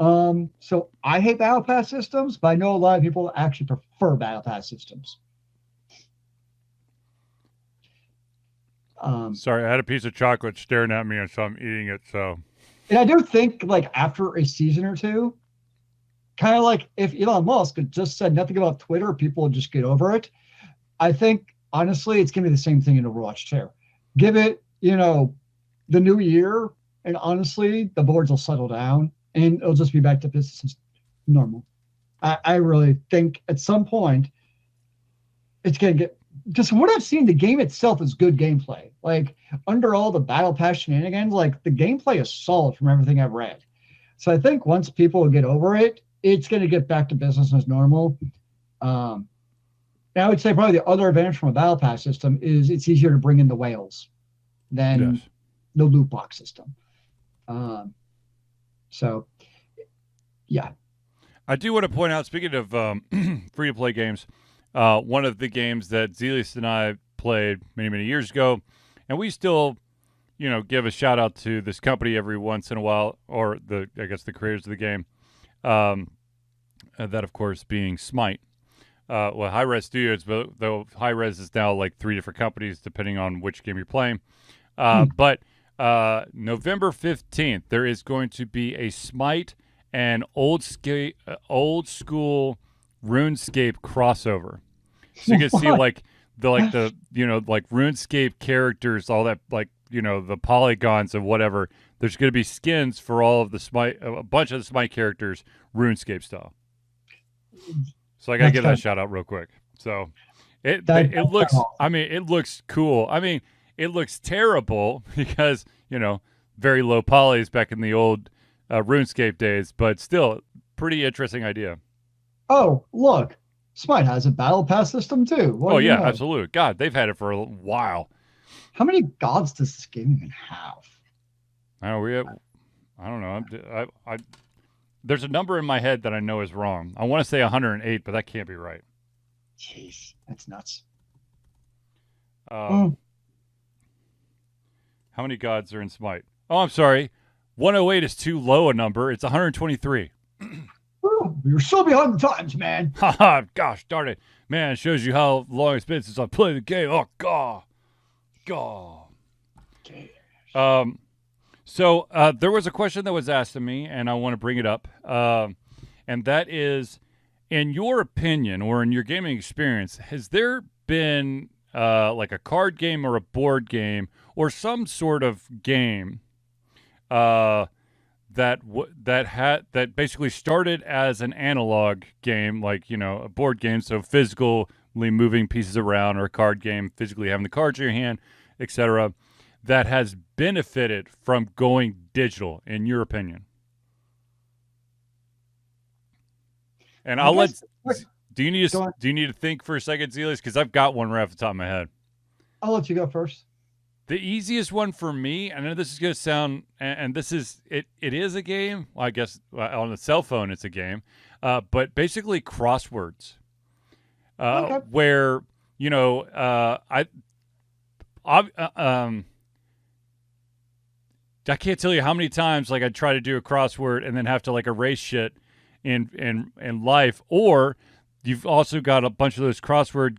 So I hate battle pass systems, but I know a lot of people actually prefer battle pass systems. Sorry, I had a piece of chocolate staring at me, and so I'm eating it. So, and I do think like after a season or two, kind of like if Elon Musk had just said nothing about Twitter, people would just get over it. I think honestly, it's gonna be the same thing in Overwatch 2. Give it, the new year, and honestly, the boards will settle down. And it'll just be back to business as normal. I really think at some point it's going to get, just from what I've seen, the game itself is good gameplay. Like under all the battle pass shenanigans, like the gameplay is solid from everything I've read. So I think once people get over it, it's going to get back to business as normal. And I would say probably the other advantage from a battle pass system is it's easier to bring in the whales than the loot box system. So Yeah. I do want to point out, speaking of free-to-play games, one of the games that Zealeus and I played many, many years ago, and we still, give a shout-out to this company every once in a while, or the creators of the game, that, of course, being Smite. Hi-Res Studios, but though Hi-Res is now like 3 different companies depending on which game you're playing. But November 15th, there is going to be a Smite and old school RuneScape crossover. So you can see like the RuneScape characters, all that, the polygons and whatever. There's going to be skins for all of the Smite, a bunch of the Smite characters, RuneScape style. So I gotta give that shout out real quick. So it looks, it looks cool. It looks terrible because, very low polys back in the old RuneScape days, but still pretty interesting idea. Oh, look, Smite has a battle pass system too. What know? Absolutely. God, they've had it for a while. How many gods does this game even have? I don't know. There's a number in my head that I know is wrong. I want to say 108, but that can't be right. Jeez, that's nuts. How many gods are in Smite? Oh, I'm sorry. 108 is too low a number. It's 123. You're so behind the times, man. Haha, gosh darn it. Man, it shows you how long it's been since I played the game. Oh, God. So there was a question that was asked of me, and I want to bring it up. And that is, in your opinion or in your gaming experience, has there been like a card game or a board game or some sort of game that basically started as an analog game, like, a board game, so physically moving pieces around, or a card game, physically having the cards in your hand, etc., that has benefited from going digital, in your opinion? And I'll let. Do you need to think for a second, Zealeus? Because I've got one right off the top of my head. I'll let you go first. The easiest one for me, I know this is going to sound, and this is it is a game. Well, I guess on a cell phone it's a game, but basically crosswords, okay. Where I can't tell you how many times I try to do a crossword and then have to erase shit in life. Or you've also got a bunch of those crossword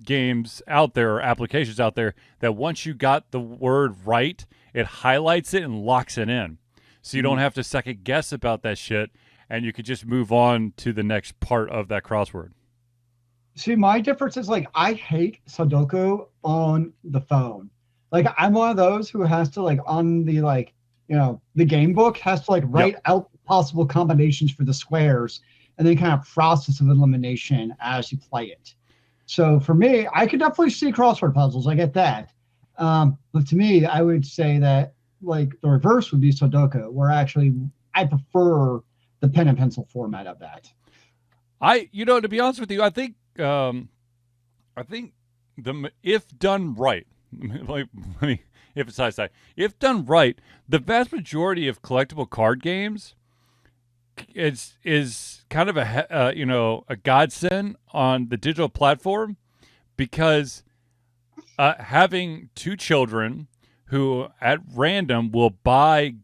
games out there, or applications out there, that once you got the word right, it highlights it and locks it in. So you don't have to second guess about that shit, and you could just move on to the next part of that crossword. See, my difference is I hate Sudoku on the phone. I'm one of those who has to on the the game book has to write out possible combinations for the squares and then kind of process of elimination as you play it. So for me, I could definitely see crossword puzzles. I get that. But to me, I would say that the reverse would be Sudoku, where actually I prefer the pen and pencil format of that. To be honest with you, I think if done right, let me emphasize that. If done right, the vast majority of collectible card games is kind of a godsend on the digital platform, because having two children who at random will buy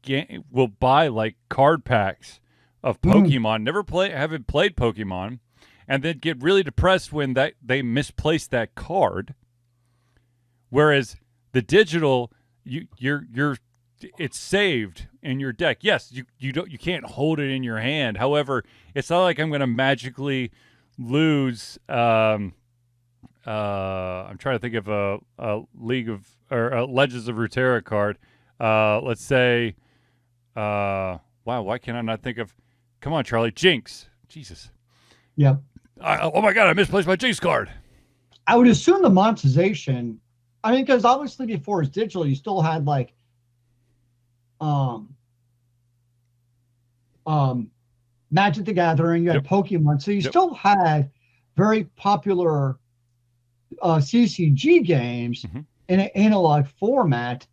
card packs of Pokemon, haven't played Pokemon, and then get really depressed when they misplace that card. Whereas the digital, it's saved in your deck. Yes, you can't hold it in your hand. However, it's not like I'm going to magically lose. I'm trying to think of a Legends of Runeterra card. Let's say, wow, why can't I not think of? Come on, Charlie, Jinx. Jesus. Yeah. Oh my God, I misplaced my Jinx card. I would assume the monetization. Because obviously before it's digital, you still had Magic the Gathering, you had Pokemon, so you still had very popular CCG games in an analog format.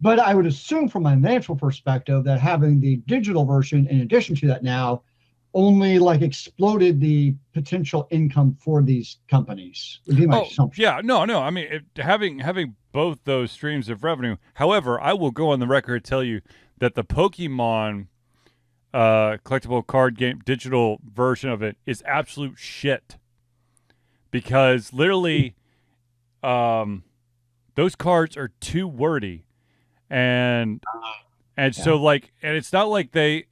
But I would assume from a financial perspective that having the digital version in addition to that now only like exploded the potential income for these companies would be my assumption. Yeah, no. I mean, having both those streams of revenue. However, I will go on the record and tell you that the Pokemon collectible card game digital version of it is absolute shit because literally those cards are too wordy and so like and it's not like they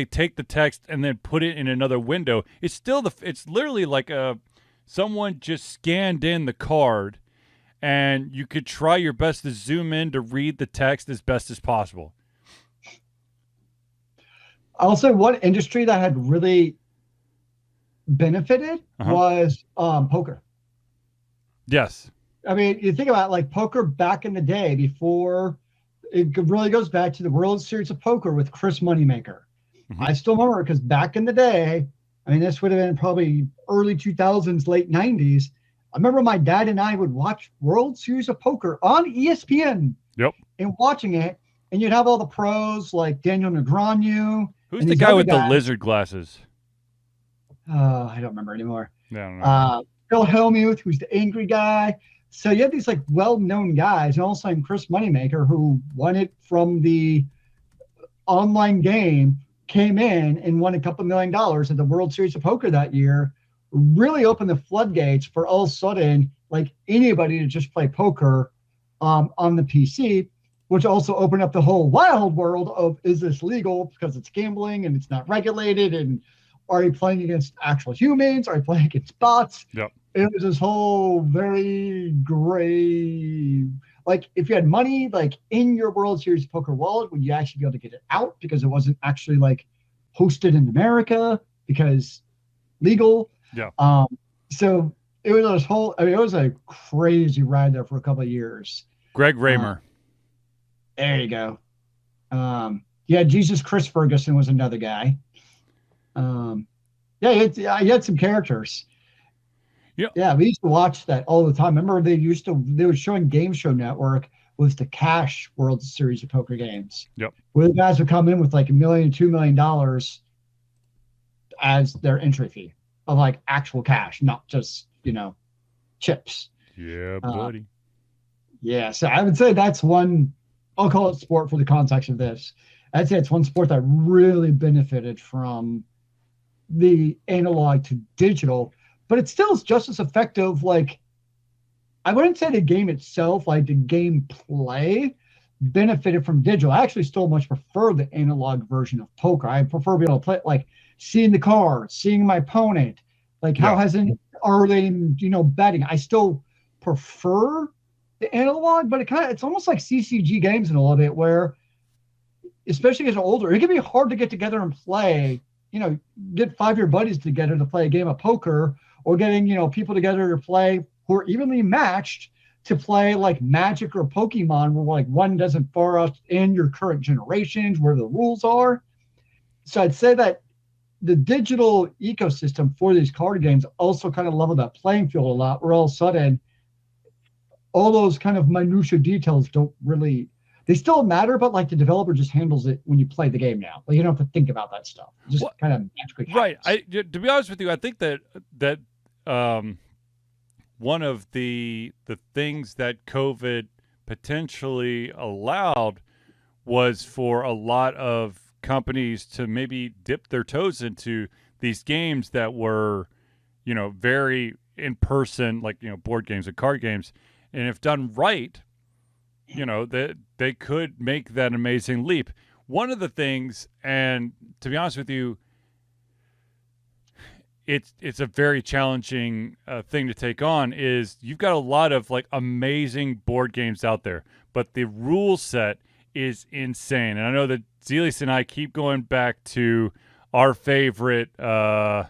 take the text and then put it in another window. It's still it's literally like someone just scanned in the card and you could try your best to zoom in to read the text as best as possible. I'll say one industry that had really benefited was poker. Yes. I mean, you think about like poker back in the day before it really goes back to the World Series of Poker with Chris Moneymaker. I still remember because back in the day, I mean, this would have been probably early 2000s, late 90s. I remember my dad and I would watch World Series of Poker on ESPN. Yep. And watching it, and you'd have all the pros like Daniel Negreanu. Who's the guy with the lizard glasses? I don't remember anymore. Yeah, I don't know. Phil Hellmuth, who's the angry guy. So you have these like well-known guys, and also Chris Moneymaker, who won it from the online game, came in and won a couple $1 million at the World Series of Poker that year. Really opened the floodgates for all of a sudden, like anybody to just play poker on the PC, which also opened up the whole wild world of, is this legal because it's gambling and it's not regulated, and are you playing against actual humans? Are you playing against bots? Yep. It was this whole very gray, like if you had money like in your World Series poker wallet, would you actually be able to get it out because it wasn't actually like hosted in America because legal? Yeah. So it was this whole, I mean, it was a crazy ride there for a couple of years. Greg Raymer. There you go. Yeah, Jesus Chris Ferguson was another guy. Yeah, he had some characters. Yeah, we used to watch that all the time. Remember, they were showing Game Show Network with the cash World Series of Poker games. Yep. Where the guys would come in with like $1 million, $2 million as their entry fee of like actual cash, not just, chips. Yeah, buddy. Yeah, so I would say that's one, I'll call it sport for the context of this. I'd say it's one sport that really benefited from the analog to digital, but it still is just as effective. Like, I wouldn't say the game itself, like the gameplay, benefited from digital. I actually still much prefer the analog version of poker. I prefer being able to play, like seeing the cards, seeing my opponent, like how are they, betting. I still prefer the analog, but it's almost like CCG games in a little bit where, especially as you're older, it can be hard to get together and play, get 5 of your buddies together to play a game of poker, or getting, people together to play who are evenly matched to play like Magic or Pokemon, where like one doesn't far out in your current generations where the rules are. So I'd say that the digital ecosystem for these card games also kind of leveled that playing field a lot, where all of a sudden all those kind of minutia details don't really, they still matter, but like the developer just handles it when you play the game now. Like you don't have to think about that stuff. It just kind of magically happens. Right. To be honest with you, I think that one of the things that COVID potentially allowed was for a lot of companies to maybe dip their toes into these games that were, very in person, like, board games and card games. And if done right, they could make that amazing leap. One of the things, and to be honest with you, it's a very challenging thing to take on, is you've got a lot of like amazing board games out there, but the rule set is insane. And I know that Zealeus and I keep going back to our favorite. How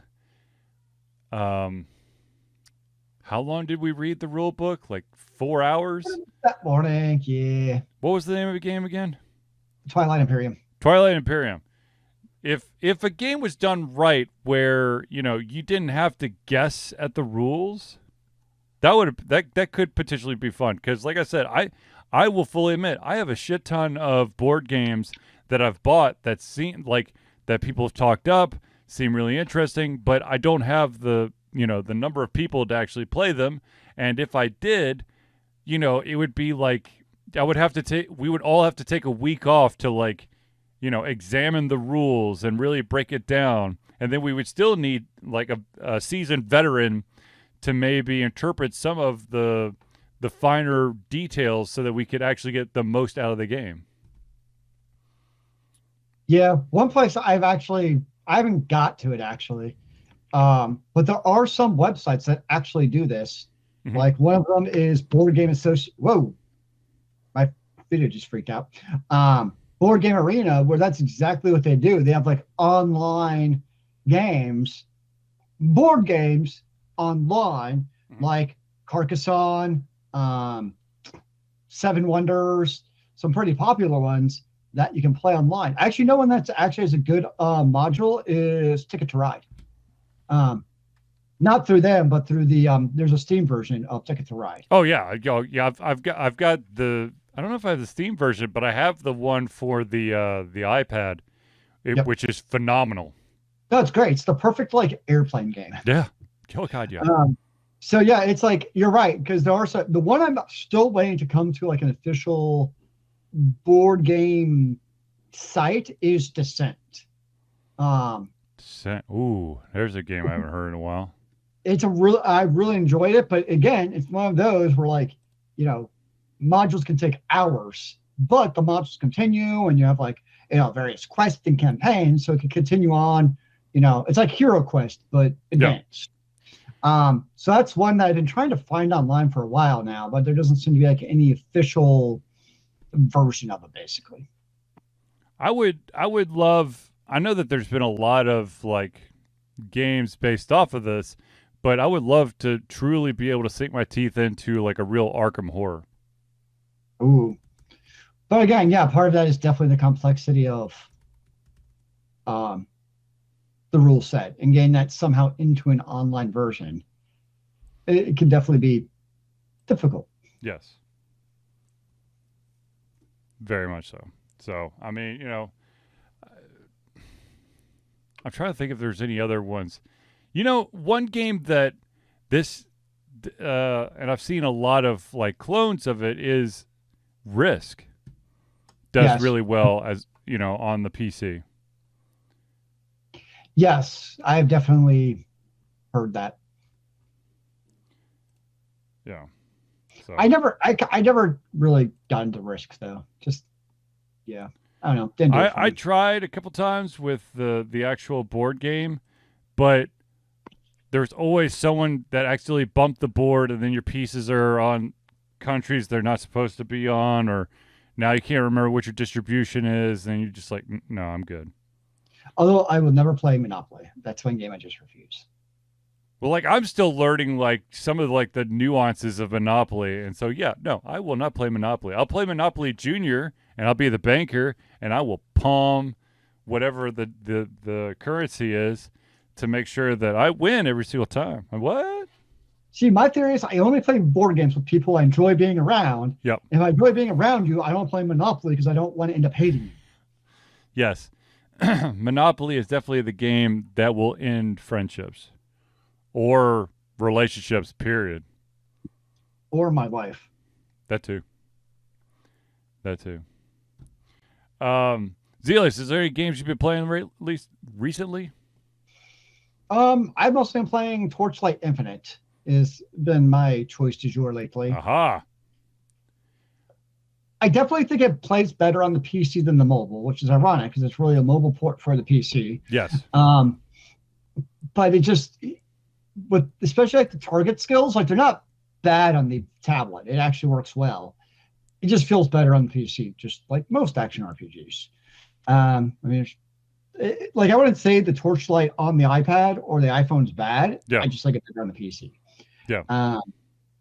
long did we read the rule book? Like 4 hours? That morning, yeah. What was the name of the game again? Twilight Imperium. Twilight Imperium. If a game was done right, where you didn't have to guess at the rules, that could potentially be fun. Because like I said, I will fully admit I have a shit ton of board games that I've bought that seem like that people have talked up, seem really interesting, but I don't have the the number of people to actually play them. And if I did, it would be like we would all have to take a week off to like, examine the rules and really break it down. And then we would still need like a seasoned veteran to maybe interpret some of the finer details so that we could actually get the most out of the game. Yeah, one place I haven't got to it actually, but there are some websites that actually do this. Mm-hmm. Like one of them is Board Game Association. Whoa, my video just freaked out. Board Game Arena, where that's exactly what they do. They have like online games, board games online, like Carcassonne, Seven Wonders, some pretty popular ones that you can play online. I actually know one that's actually has a good module is Ticket to Ride. Not through them, but through the there's a Steam version of Ticket to Ride. Oh yeah, I've got the, I don't know if I have the Steam version, but I have the one for the iPad, which is phenomenal. No, it's great. It's the perfect like airplane game. Yeah. Oh God, yeah. So yeah, it's like you're right, because there are the one I'm still waiting to come to like an official board game site is Descent. Descent. Ooh, there's a game I haven't heard in a while. I really enjoyed it, but again, it's one of those where like, modules can take hours, but the modules continue and you have like, various quests and campaigns, so it can continue on. It's like Hero Quest, but advanced. Yeah. So that's one that I've been trying to find online for a while now, but there doesn't seem to be like any official version of it, basically. I would love, I know that there's been a lot of like games based off of this, but I would love to truly be able to sink my teeth into like a real Arkham horror. Ooh. But again, yeah, part of that is definitely the complexity of the rule set, and getting that somehow into an online version. It can definitely be difficult. Yes. Very much so. So, I mean, I'm trying to think if there's any other ones. One game that and I've seen a lot of like clones of it is Risk. Does really well as, on the PC. Yes, I've definitely heard that. Yeah. So I never really got into Risk though. Just I don't know. Didn't do it for I me. tried a couple times with the actual board game, but there's always someone that accidentally bumped the board, and then your pieces are on countries they're not supposed to be on, or now you can't remember what your distribution is, and you're just like, no, I'm good. Although I will never play Monopoly. That's one game I just refuse. Well, like I'm still learning like some of like the nuances of Monopoly, and so no, I will not play Monopoly. I'll play Monopoly Junior, and I'll be the banker, and I will palm whatever the currency is to make sure that I win every single time. What? See, my theory is I only play board games with people I enjoy being around. Yep. If I enjoy being around you, I don't play Monopoly because I don't want to end up hating you. Yes. Monopoly is definitely the game that will end friendships or relationships, period. Or my life. That too. Zealeus, is there any games you've been playing at least recently? I've mostly been playing Torchlight Infinite. Has been my choice du jour lately. Aha. I definitely think it plays better on the PC than the mobile, which is ironic because it's really a mobile port for the PC. Yes. But it just, with especially like the target skills, like they're not bad on the tablet. It actually works well. It just feels better on the PC, just like most action RPGs. I mean, like I wouldn't say the Torchlight on the iPad or the iPhone's bad. Yeah. I just like it better on the PC. Yeah.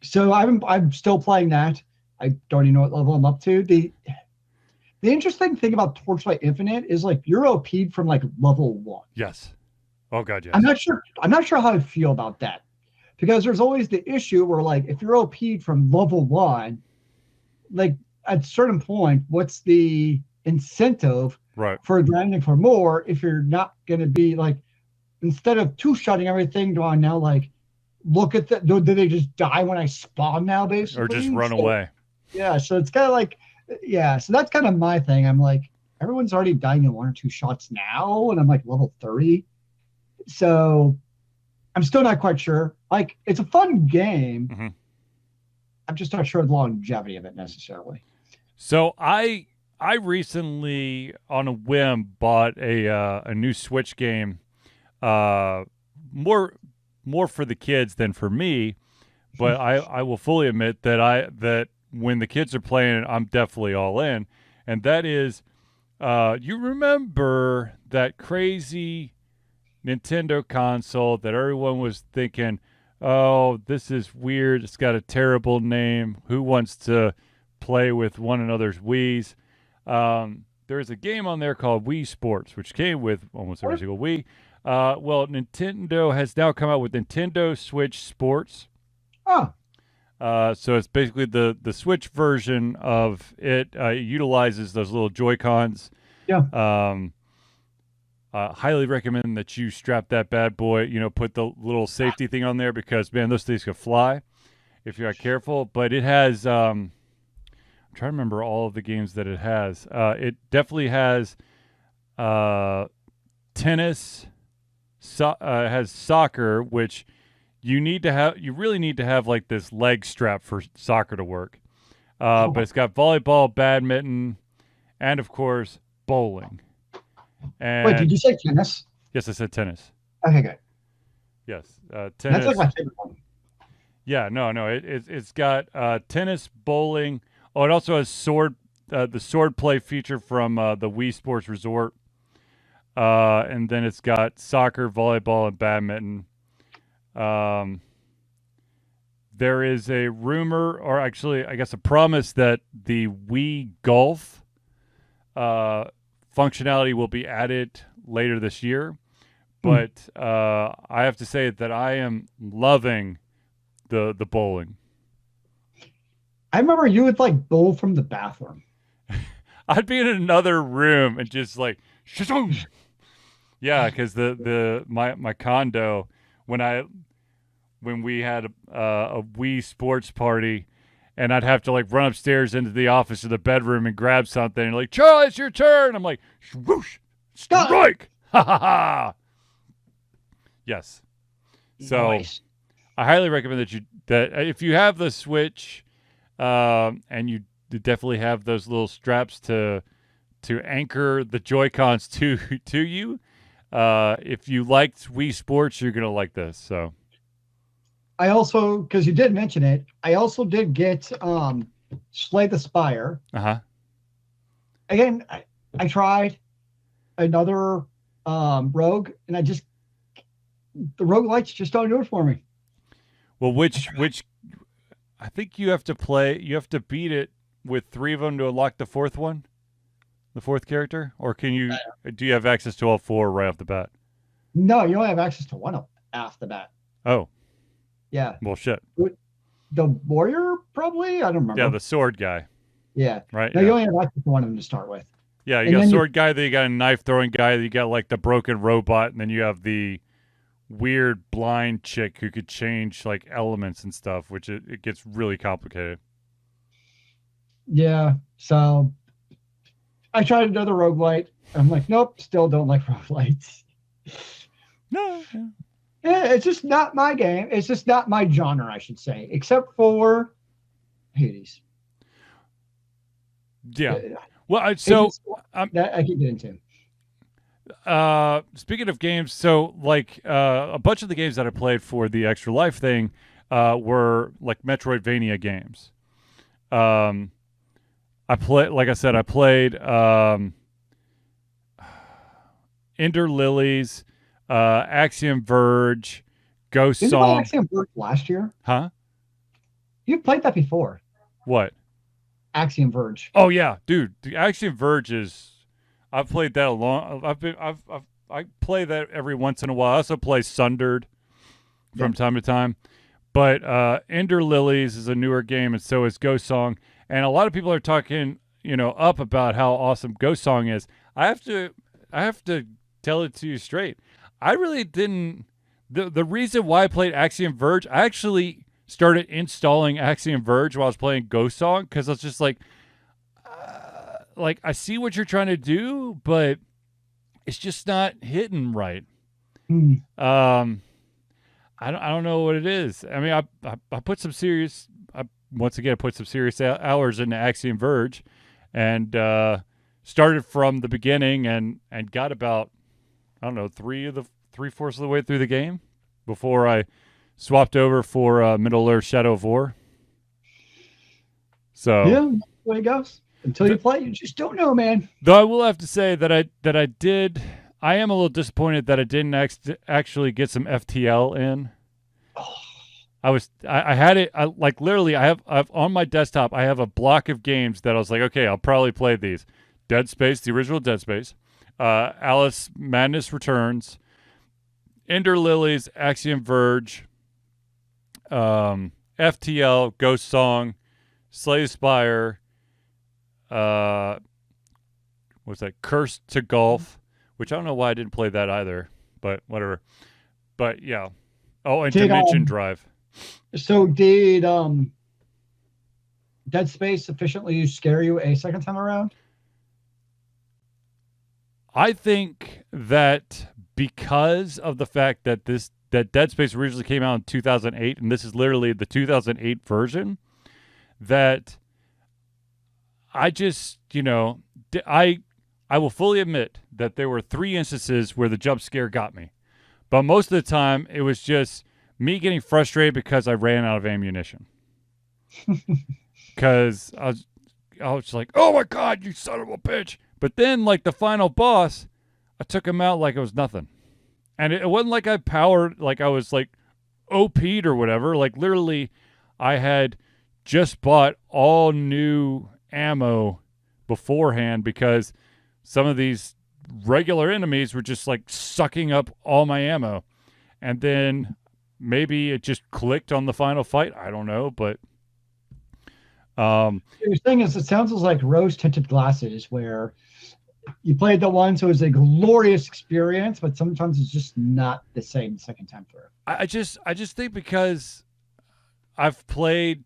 So I'm still playing that. I don't even know what level I'm up to. The interesting thing about Torchlight Infinite is like you're OP'd from like level 1. Yes. Oh God, yes. I'm not sure how I feel about that, because there's always the issue where like if you're OP'd from level 1, like at a certain point, what's the incentive Right. for grinding for more if you're not going to be like, instead of two-shotting everything, do I now like look at the, do they just die when I spawn now, basically? Or just run So, away. yeah, so it's kind of like, yeah, so that's kind of my thing. I'm like, everyone's already dying in 1 or 2 shots now, and I'm like level 30. So I'm still not quite sure. Like, it's a fun game. Mm-hmm. I'm just not sure the longevity of it necessarily. So I recently, on a whim, bought a new Switch game, more for the kids than for me. But I will fully admit that when the kids are playing it, I'm definitely all in. And that is, you remember that crazy Nintendo console that everyone was thinking, oh, this is weird. It's got a terrible name. Who wants to play with one another's Wiis? There's a game on there called Wii Sports, which came with almost every single Wii. Well, Nintendo has now come out with Nintendo Switch Sports. Oh. So it's basically the Switch version of it. It utilizes those little Joy-Cons. Yeah. Highly recommend that you strap that bad boy, put the little safety thing on there because, man, those things could fly if you're not careful. But it has, I'm trying to remember all of the games that it has. It definitely has tennis, has soccer, which you really need to have like this leg strap for soccer to work. But it's got volleyball, badminton, and of course, bowling. And wait, did you say tennis? Yes, I said tennis. Okay, good. Yes, tennis. That's like my favorite one. Yeah, no. It's got tennis, bowling. Oh, it also has the sword play feature from the Wii Sports Resort. And then it's got soccer, volleyball, and badminton. There is a rumor, or actually, I guess a promise, that the Wii Golf functionality will be added later this year. But I have to say that I am loving the bowling. I remember you would like bowl from the bathroom. I'd be in another room and just like, yeah, because my condo, when we had a Wii sports party, and I'd have to like run upstairs into the office or the bedroom and grab something, and like, Charlie, it's your turn. I'm like, swoosh, strike, ha ha ha. Yes. So Nice. I highly recommend that if you have the Switch, and you definitely have those little straps to anchor the Joy-Cons to you. If you liked Wii Sports, you're gonna like this. So I also, because you did mention it, I also did get Slay the Spire. Again, I tried another Rogue, and the roguelites just don't do it for me. Well, which I think you have to beat it with 3 of them to unlock the fourth one, the fourth character, or do you have access to all 4 right off the bat? No, you only have access to one off the bat. Oh. Yeah. Well, shit. The warrior, probably? I don't remember. Yeah, the sword guy. Yeah. Right? No, yeah. You only have access to one of them to start with. Yeah, you got a sword guy, then you got a knife-throwing guy, then you got like the broken robot, and then you have the weird blind chick who could change like elements and stuff, which it gets really complicated. Yeah, so I tried another roguelite. I'm like, nope, still don't like roguelites. No. Yeah, it's just not my game. It's just not my genre, I should say, except for Hades. Yeah. Well, so that I can get into. Speaking of games, so like a bunch of the games that I played for the Extra Life thing were like Metroidvania games. I played Ender Lilies, Axiom Verge, Ghost Didn't Song. you play Axiom Verge last year? Huh? You played that before. What? Axiom Verge. Oh yeah, dude. The Axiom Verge is. I've played that I play that every once in a while. I also play Sundered from time to time. But Ender Lilies is a newer game, and so is Ghost Song. And a lot of people are talking, up about how awesome Ghost Song is. I have to tell it to you straight. I really didn't. The reason why I played Axiom Verge, I actually started installing Axiom Verge while I was playing Ghost Song because I was just like I see what you're trying to do, but it's just not hitting right. I don't know what it is. I mean, I put some serious. Once again, I put some serious hours into Axiom Verge, and started from the beginning and got about, I don't know, 3/4 of the way through the game before I swapped over for Middle Earth: Shadow of War. So yeah, that's the way it goes. Until you play, you just don't know, man. Though I will have to say that I did. I am a little disappointed that I didn't actually get some FTL in. I had it. Literally, I have on my desktop. I have a block of games that I was like, okay, I'll probably play these. Dead Space, the original Dead Space, Alice Madness Returns, Ender Lilies, Axiom Verge, FTL, Ghost Song, Slay Spire, what's that? Cursed to Golf, which I don't know why I didn't play that either, but whatever. But yeah. Oh, and Dimension Drive. So did Dead Space sufficiently scare you a second time around? I think that because of the fact that that Dead Space originally came out in 2008, and this is literally the 2008 version, that I just, I will fully admit that there were 3 instances where the jump scare got me. But most of the time, it was just me getting frustrated because I ran out of ammunition. Because I was like, oh my God, you son of a bitch. But then, the final boss, I took him out like it was nothing. And it wasn't like I powered, like I was OP'd or whatever. Literally, I had just bought all new ammo beforehand because some of these regular enemies were just sucking up all my ammo. And then maybe it just clicked on the final fight. I don't know, but the thing is, it sounds like rose-tinted glasses, where you played the one, so it was a glorious experience, but sometimes it's just not the same the second time through. I just think because I've played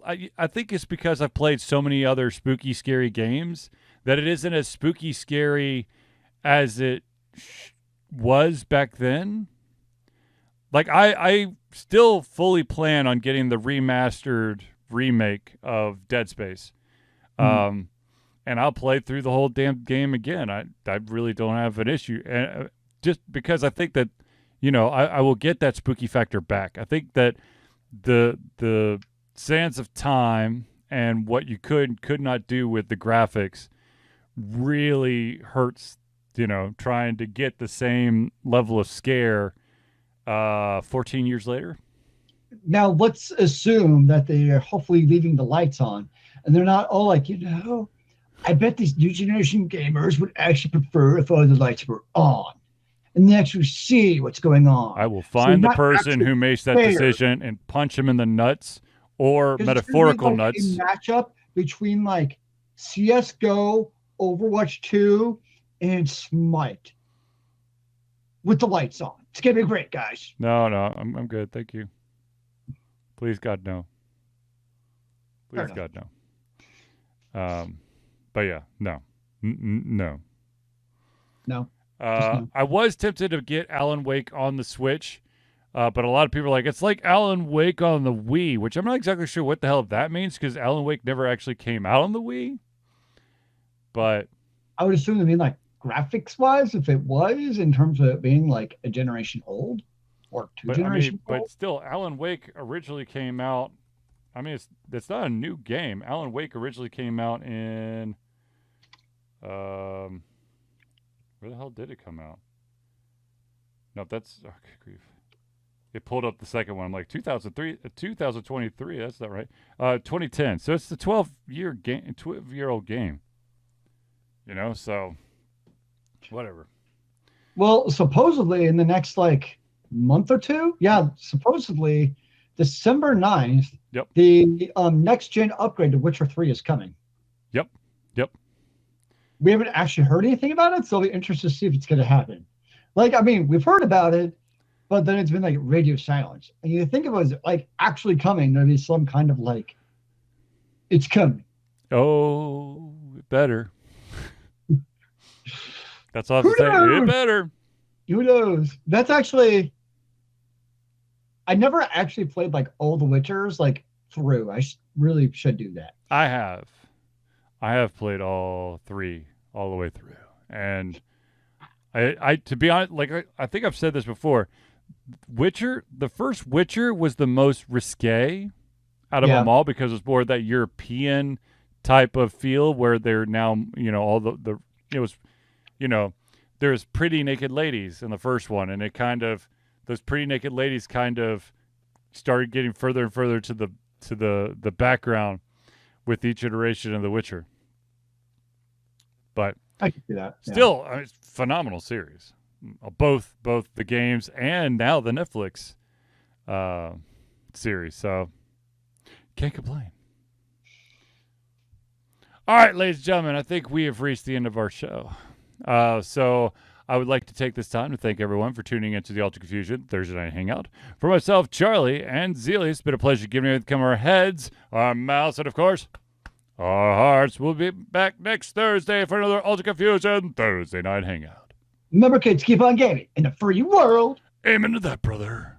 I think it's because I've played so many other spooky, scary games that it isn't as spooky, scary as it was back then. I still fully plan on getting the remastered remake of Dead Space. And I'll play through the whole damn game again. I really don't have an issue. And just because I think that, I will get that spooky factor back. I think that the sands of time and what you could not do with the graphics really hurts, trying to get the same level of scare 14 years later. Now, let's assume that they're hopefully leaving the lights on, and they're not all I bet these new generation gamers would actually prefer if all the lights were on and they actually see what's going on. I will find the person who makes that decision and punch him in the nuts, or metaphorical nuts. A matchup between CSGO, Overwatch 2, and Smite with the lights on. It's gonna be great, guys. No, I'm good. Thank you. Please, God, no. Please, God, no. But yeah, no. No. No. I was tempted to get Alan Wake on the Switch, but a lot of people are like, it's like Alan Wake on the Wii, which I'm not exactly sure what the hell that means because Alan Wake never actually came out on the Wii. But I would assume they mean graphics-wise, if it was, in terms of it being a generation old or two generations old. But still, Alan Wake originally came out. I mean, it's not a new game. Alan Wake originally came out in where the hell did it come out? No, that's grief. It pulled up the second one. I'm like 2023. That's not right. 2010. So it's the 12-year-old game. So whatever. Well, supposedly in the next month or two, supposedly December 9th, Yep. the next gen upgrade to Witcher 3 is coming. Yep. We haven't actually heard anything about it, so I'll be interested to see if it's going to happen. Like, I mean, we've heard about it, but then it's been like radio silence. And you think it was like actually coming, there'd be some kind of like, it's coming. Oh, it better. That's all I have to say. It better. Who knows? That's actually, I never actually played like all the Witchers like through. I really should do that. I have played all 3 all the way through, and I to be honest, like I think I've said this before, the first Witcher was the most risque out of them all because it's more that European type of feel where they're now, all the it was, there's pretty naked ladies in the first one, and it kind of, those pretty naked ladies kind of started getting further and further to the background with each iteration of The Witcher. But I can see that. Still, it's a phenomenal series. Both the games and now the Netflix series. So can't complain. All right, ladies and gentlemen, I think we have reached the end of our show. So I would like to take this time to thank everyone for tuning into the Ultra Confusion Thursday Night Hangout. For myself, Charlie, and Zealeus, it's been a pleasure giving you our heads, our mouths, and of course, our hearts. We'll be back next Thursday for another Ultra Confusion Thursday Night Hangout. Remember, kids, keep on gaming in a free world. Amen to that, brother.